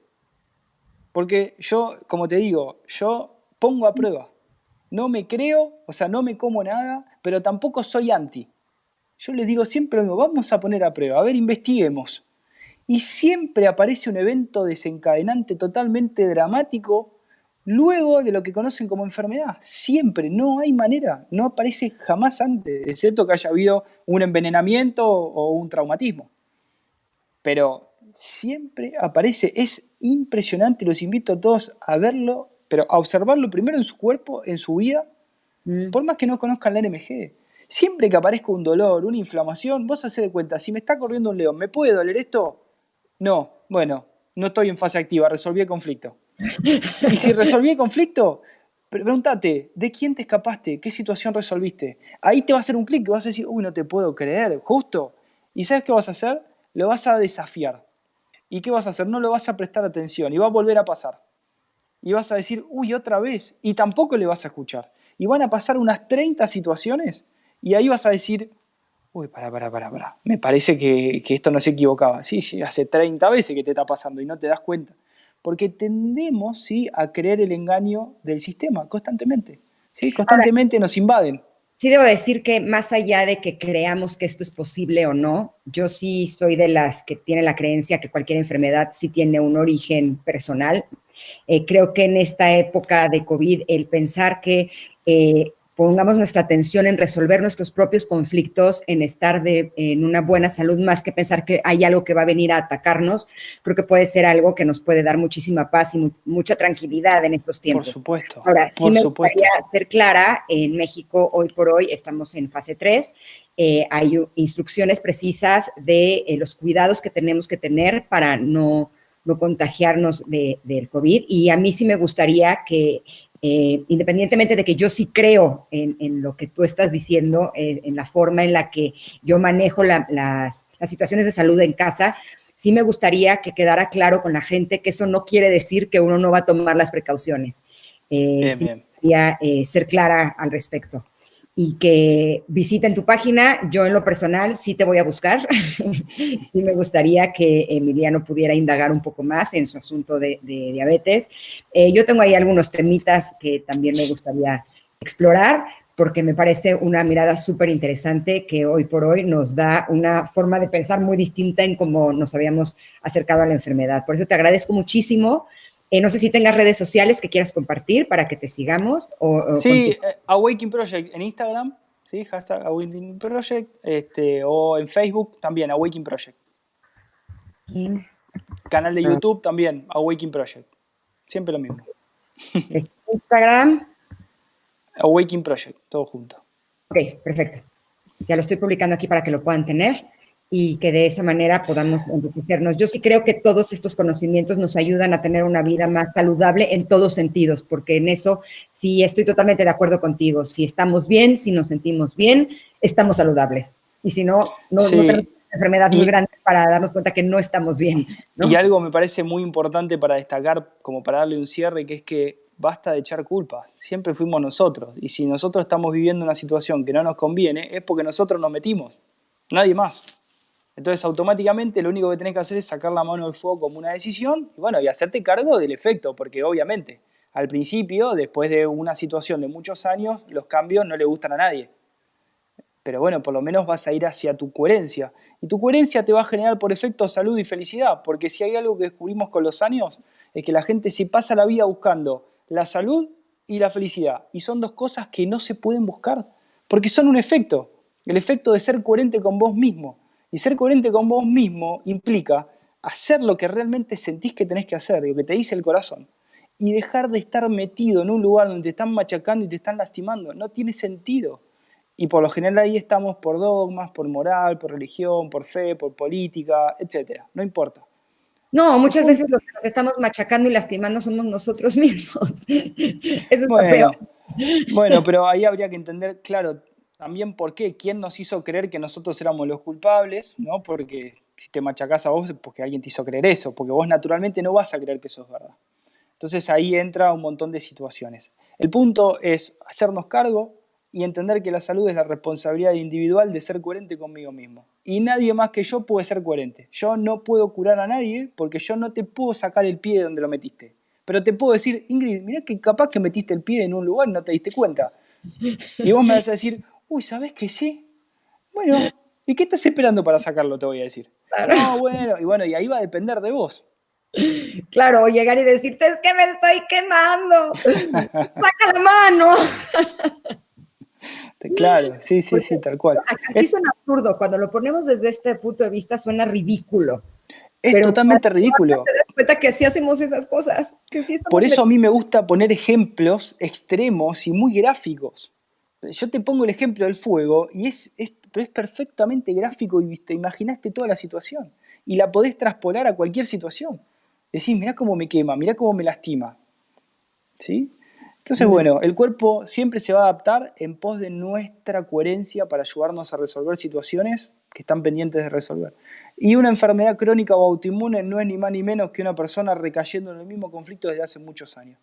Speaker 2: Porque yo, como te digo, yo pongo a prueba. No me creo, o sea, no me como nada, pero tampoco soy anti. Yo les digo siempre, vamos a poner a prueba, a ver, investiguemos. Y siempre aparece un evento desencadenante totalmente dramático luego de lo que conocen como enfermedad. Siempre, no hay manera, no aparece jamás antes, excepto que haya habido un envenenamiento o un traumatismo. Pero siempre aparece, es impresionante, los invito a todos a verlo, pero a observarlo primero en su cuerpo, en su vida, por más que no conozcan la NMG. Siempre que aparezca un dolor, una inflamación, vos hacés de cuenta, si me está corriendo un león, ¿me puede doler esto? No, bueno, no estoy en fase activa, resolví el conflicto. Y si resolví el conflicto, pregúntate, ¿de quién te escapaste? ¿Qué situación resolviste? Ahí te va a hacer un clic, vas a decir, uy, no te puedo creer, justo. ¿Y sabes qué vas a hacer? Lo vas a desafiar. ¿Y qué vas a hacer? No lo vas a prestar atención y va a volver a pasar. Y vas a decir, uy, otra vez. Y tampoco le vas a escuchar. Y van a pasar unas 30 situaciones y ahí vas a decir, uy, para. Me parece que esto no se equivocaba. Sí, sí, hace 30 veces que te está pasando y no te das cuenta. Porque tendemos, ¿sí?, a creer el engaño del sistema constantemente. ¿Sí? Constantemente nos invaden.
Speaker 1: Sí debo decir que más allá de que creamos que esto es posible o no, yo sí soy de las que tiene la creencia que cualquier enfermedad sí tiene un origen personal. Creo que en esta época de COVID, el pensar que pongamos nuestra atención en resolver nuestros propios conflictos, en estar en una buena salud, más que pensar que hay algo que va a venir a atacarnos, creo que puede ser algo que nos puede dar muchísima paz y mucha tranquilidad en estos tiempos.
Speaker 2: Por supuesto.
Speaker 1: Ahora, sí me gustaría ser clara, en México hoy por hoy estamos en fase 3, hay instrucciones precisas de los cuidados que tenemos que tener para no contagiarnos del COVID. Y a mí sí me gustaría que, independientemente de que yo sí creo en lo que tú estás diciendo, en la forma en la que yo manejo las situaciones de salud en casa, sí me gustaría que quedara claro con la gente que eso no quiere decir que uno no va a tomar las precauciones. Sí me gustaría ser clara al respecto. Y que visiten tu página. Yo en lo personal sí te voy a buscar. Sí me gustaría que Emiliano pudiera indagar un poco más en su asunto de diabetes. Yo tengo ahí algunos temitas que también me gustaría explorar, porque me parece una mirada súper interesante que hoy por hoy nos da una forma de pensar muy distinta en cómo nos habíamos acercado a la enfermedad. Por eso te agradezco muchísimo. No sé si tengas redes sociales que quieras compartir para que te sigamos.
Speaker 2: Sí, Awakening Project en Instagram, ¿sí? Hashtag Awakening Project, o en Facebook también, Awakening Project. Canal de YouTube también, Awakening Project. Siempre lo mismo.
Speaker 1: Instagram.
Speaker 2: Awakening Project, todo junto.
Speaker 1: Ok, perfecto. Ya lo estoy publicando aquí para que lo puedan tener y que de esa manera podamos enriquecernos. Yo sí creo que todos estos conocimientos nos ayudan a tener una vida más saludable en todos sentidos, porque en eso sí estoy totalmente de acuerdo contigo. Si estamos bien, si nos sentimos bien, estamos saludables. Y si no, no tenemos una enfermedad muy grande para darnos cuenta que no estamos bien, ¿no?
Speaker 2: Y algo me parece muy importante para destacar, como para darle un cierre, que es que basta de echar culpas. Siempre fuimos nosotros. Y si nosotros estamos viviendo una situación que no nos conviene, es porque nosotros nos metimos. Nadie más. Entonces, automáticamente, lo único que tenés que hacer es sacar la mano del fuego como una decisión y, bueno, y hacerte cargo del efecto, porque obviamente, al principio, después de una situación de muchos años, los cambios no le gustan a nadie. Pero bueno, por lo menos vas a ir hacia tu coherencia. Y tu coherencia te va a generar por efecto salud y felicidad, porque si hay algo que descubrimos con los años, es que la gente se pasa la vida buscando la salud y la felicidad. Y son dos cosas que no se pueden buscar, porque son un efecto, el efecto de ser coherente con vos mismo. Y ser coherente con vos mismo implica hacer lo que realmente sentís que tenés que hacer, lo que te dice el corazón. Y dejar de estar metido en un lugar donde te están machacando y te están lastimando. No tiene sentido. Y por lo general ahí estamos por dogmas, por moral, por religión, por fe, por política, etc. No importa.
Speaker 1: No, muchas veces los que nos estamos machacando y lastimando somos nosotros mismos. Eso es
Speaker 2: bueno,
Speaker 1: peor.
Speaker 2: Bueno, pero ahí habría que entender, claro, también por qué, quién nos hizo creer que nosotros éramos los culpables, ¿no? Porque si te machacás a vos, es porque alguien te hizo creer eso, porque vos naturalmente no vas a creer que eso es verdad. Entonces ahí entra un montón de situaciones. El punto es hacernos cargo y entender que la salud es la responsabilidad individual de ser coherente conmigo mismo. Y nadie más que yo puede ser coherente. Yo no puedo curar a nadie porque yo no te puedo sacar el pie de donde lo metiste. Pero te puedo decir, Ingrid, mirá que capaz que metiste el pie en un lugar y no te diste cuenta. Y vos me vas a decir, uy, ¿sabés que sí? Bueno, ¿y qué estás esperando para sacarlo? Te voy a decir. Claro. No, bueno, y ahí va a depender de vos.
Speaker 1: Claro, o llegar y decirte, es que me estoy quemando, saca la mano.
Speaker 2: Claro, sí, tal cual.
Speaker 1: Así suena absurdo, cuando lo ponemos desde este punto de vista suena ridículo.
Speaker 2: Es totalmente ridículo.
Speaker 1: Te das cuenta que así hacemos esas cosas. Que sí
Speaker 2: por eso a mí me gusta poner ejemplos extremos y muy gráficos. Yo te pongo el ejemplo del fuego y es perfectamente gráfico y te imaginaste toda la situación. Y la podés traspolar a cualquier situación. decís, mirá cómo me quema, mirá cómo me lastima, ¿sí? Entonces, bueno, el cuerpo siempre se va a adaptar en pos de nuestra coherencia para ayudarnos a resolver situaciones que están pendientes de resolver. Y una enfermedad crónica o autoinmune no es ni más ni menos que una persona recayendo en el mismo conflicto desde hace muchos años.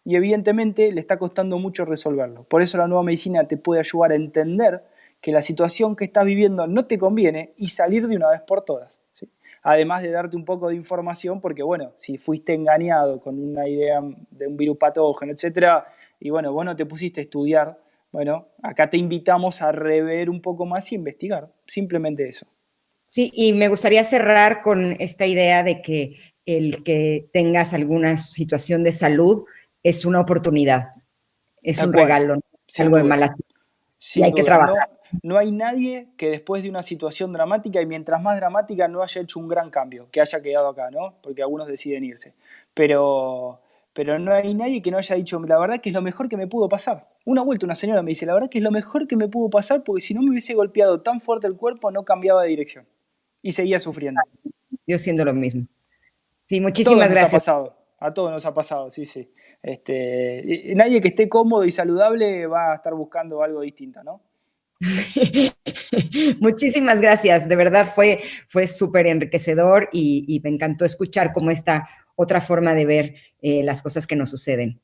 Speaker 2: Y evidentemente le está costando mucho resolverlo. Por eso la nueva medicina te puede ayudar a entender que la situación que estás viviendo no te conviene y salir de una vez por todas, ¿sí? Además de darte un poco de información, porque bueno, si fuiste engañado con una idea de un virus patógeno, etcétera, y bueno, vos no te pusiste a estudiar, bueno, acá te invitamos a rever un poco más y investigar, simplemente eso.
Speaker 1: Sí, y me gustaría cerrar con esta idea de que el que tengas alguna situación de salud es una oportunidad, es
Speaker 2: Tal
Speaker 1: un
Speaker 2: cual,
Speaker 1: regalo, no es
Speaker 2: sin
Speaker 1: algo de
Speaker 2: duda.
Speaker 1: mala suerte, y
Speaker 2: Sin
Speaker 1: hay que
Speaker 2: duda,
Speaker 1: trabajar.
Speaker 2: no hay nadie que después de una situación dramática, y mientras más dramática, no haya hecho un gran cambio, que haya quedado acá, ¿no? Porque algunos deciden irse. Pero no hay nadie que no haya dicho, la verdad que es lo mejor que me pudo pasar. Una vuelta una señora me dice, la verdad que es lo mejor que me pudo pasar porque si no me hubiese golpeado tan fuerte el cuerpo, no cambiaba de dirección. Y seguía sufriendo.
Speaker 1: Yo siendo lo mismo. Sí,
Speaker 2: A todos
Speaker 1: muchísimas
Speaker 2: nos ha
Speaker 1: gracias.
Speaker 2: pasado, sí, sí. Nadie que esté cómodo y saludable va a estar buscando algo distinto, ¿no?
Speaker 1: Sí. Muchísimas gracias, de verdad fue súper enriquecedor y me encantó escuchar como esta otra forma de ver las cosas que nos suceden.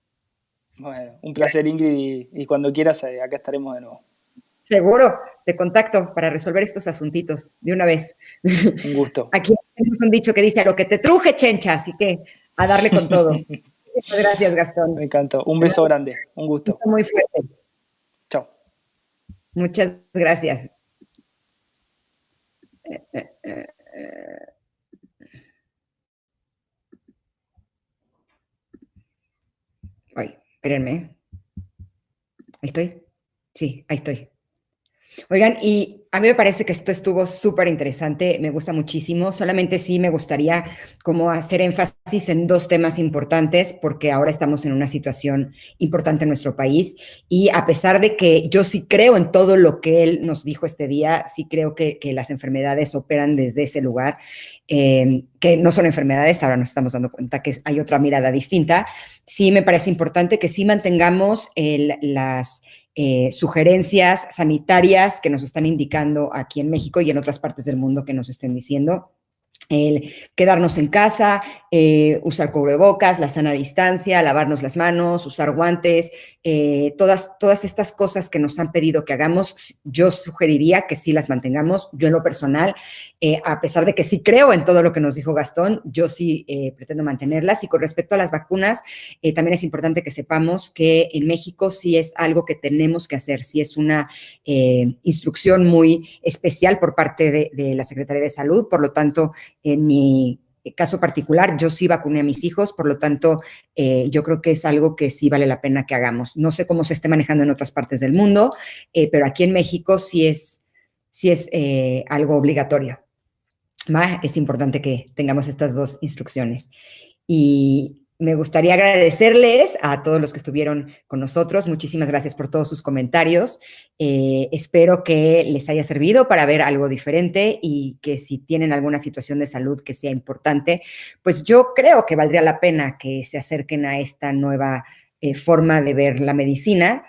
Speaker 2: Bueno, un placer, Ingrid, y cuando quieras, acá estaremos de nuevo.
Speaker 1: Seguro, te contacto para resolver estos asuntitos de una vez.
Speaker 2: Un gusto.
Speaker 1: Aquí tenemos un dicho que dice, a lo que te truje, chencha, así que a darle con todo. Muchas gracias, Gastón.
Speaker 2: Me encantó. Un beso grande. Un gusto.
Speaker 1: Muy fuerte.
Speaker 2: Chao.
Speaker 1: Muchas gracias. Ay, espérenme. ¿Ahí estoy? Sí, ahí estoy. Oigan, y a mí me parece que esto estuvo súper interesante, me gusta muchísimo, solamente sí me gustaría como hacer énfasis en dos temas importantes, porque ahora estamos en una situación importante en nuestro país, y a pesar de que yo sí creo en todo lo que él nos dijo este día, sí creo que las enfermedades operan desde ese lugar, que no son enfermedades, ahora nos estamos dando cuenta que hay otra mirada distinta, sí me parece importante que sí mantengamos las sugerencias sanitarias que nos están indicando aquí en México y en otras partes del mundo que nos estén diciendo. El quedarnos en casa, usar cubrebocas, la sana distancia, lavarnos las manos, usar guantes, todas estas cosas que nos han pedido que hagamos, yo sugeriría que sí las mantengamos. Yo en lo personal, a pesar de que sí creo en todo lo que nos dijo Gastón, yo sí pretendo mantenerlas. Y con respecto a las vacunas, también es importante que sepamos que en México sí es algo que tenemos que hacer, sí es una instrucción muy especial por parte de la Secretaría de Salud, por lo tanto, en mi caso particular, yo sí vacuné a mis hijos, por lo tanto, yo creo que es algo que sí vale la pena que hagamos. No sé cómo se esté manejando en otras partes del mundo, pero aquí en México sí es algo obligatorio. Es importante que tengamos estas dos instrucciones. Y me gustaría agradecerles a todos los que estuvieron con nosotros. Muchísimas gracias por todos sus comentarios. Espero que les haya servido para ver algo diferente y que si tienen alguna situación de salud que sea importante, pues yo creo que valdría la pena que se acerquen a esta nueva forma de ver la medicina.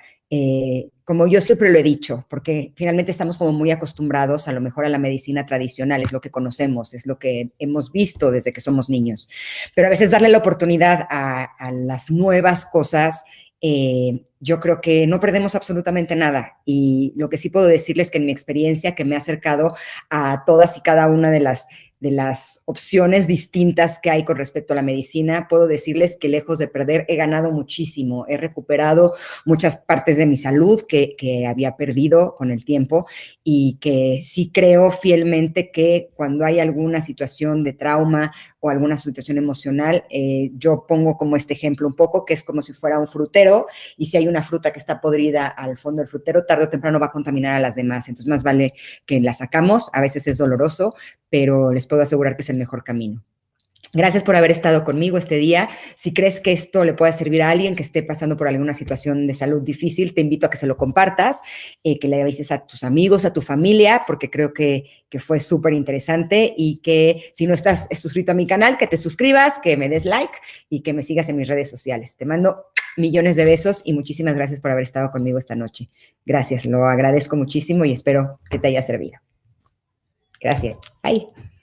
Speaker 1: Como yo siempre lo he dicho, porque finalmente estamos como muy acostumbrados a lo mejor a la medicina tradicional, es lo que conocemos, es lo que hemos visto desde que somos niños, pero a veces darle la oportunidad a las nuevas cosas, yo creo que no perdemos absolutamente nada. Y lo que sí puedo decirles que en mi experiencia, que me ha acercado a todas y cada una de las opciones distintas que hay con respecto a la medicina, puedo decirles que lejos de perder, he ganado muchísimo, he recuperado muchas partes de mi salud que había perdido con el tiempo y que sí creo fielmente que cuando hay alguna situación de trauma o alguna situación emocional, yo pongo como este ejemplo un poco, que es como si fuera un frutero y si hay una fruta que está podrida al fondo del frutero, tarde o temprano va a contaminar a las demás, entonces más vale que la sacamos, a veces es doloroso, pero les puedo asegurar que es el mejor camino. Gracias por haber estado conmigo este día. Si crees que esto le puede servir a alguien que esté pasando por alguna situación de salud difícil, te invito a que se lo compartas, que le avises a tus amigos, a tu familia, porque creo que fue súper interesante, y que si no estás suscrito a mi canal, que te suscribas, que me des like y que me sigas en mis redes sociales. Te mando millones de besos y muchísimas gracias por haber estado conmigo esta noche. Gracias, lo agradezco muchísimo y espero que te haya servido. Gracias. Bye.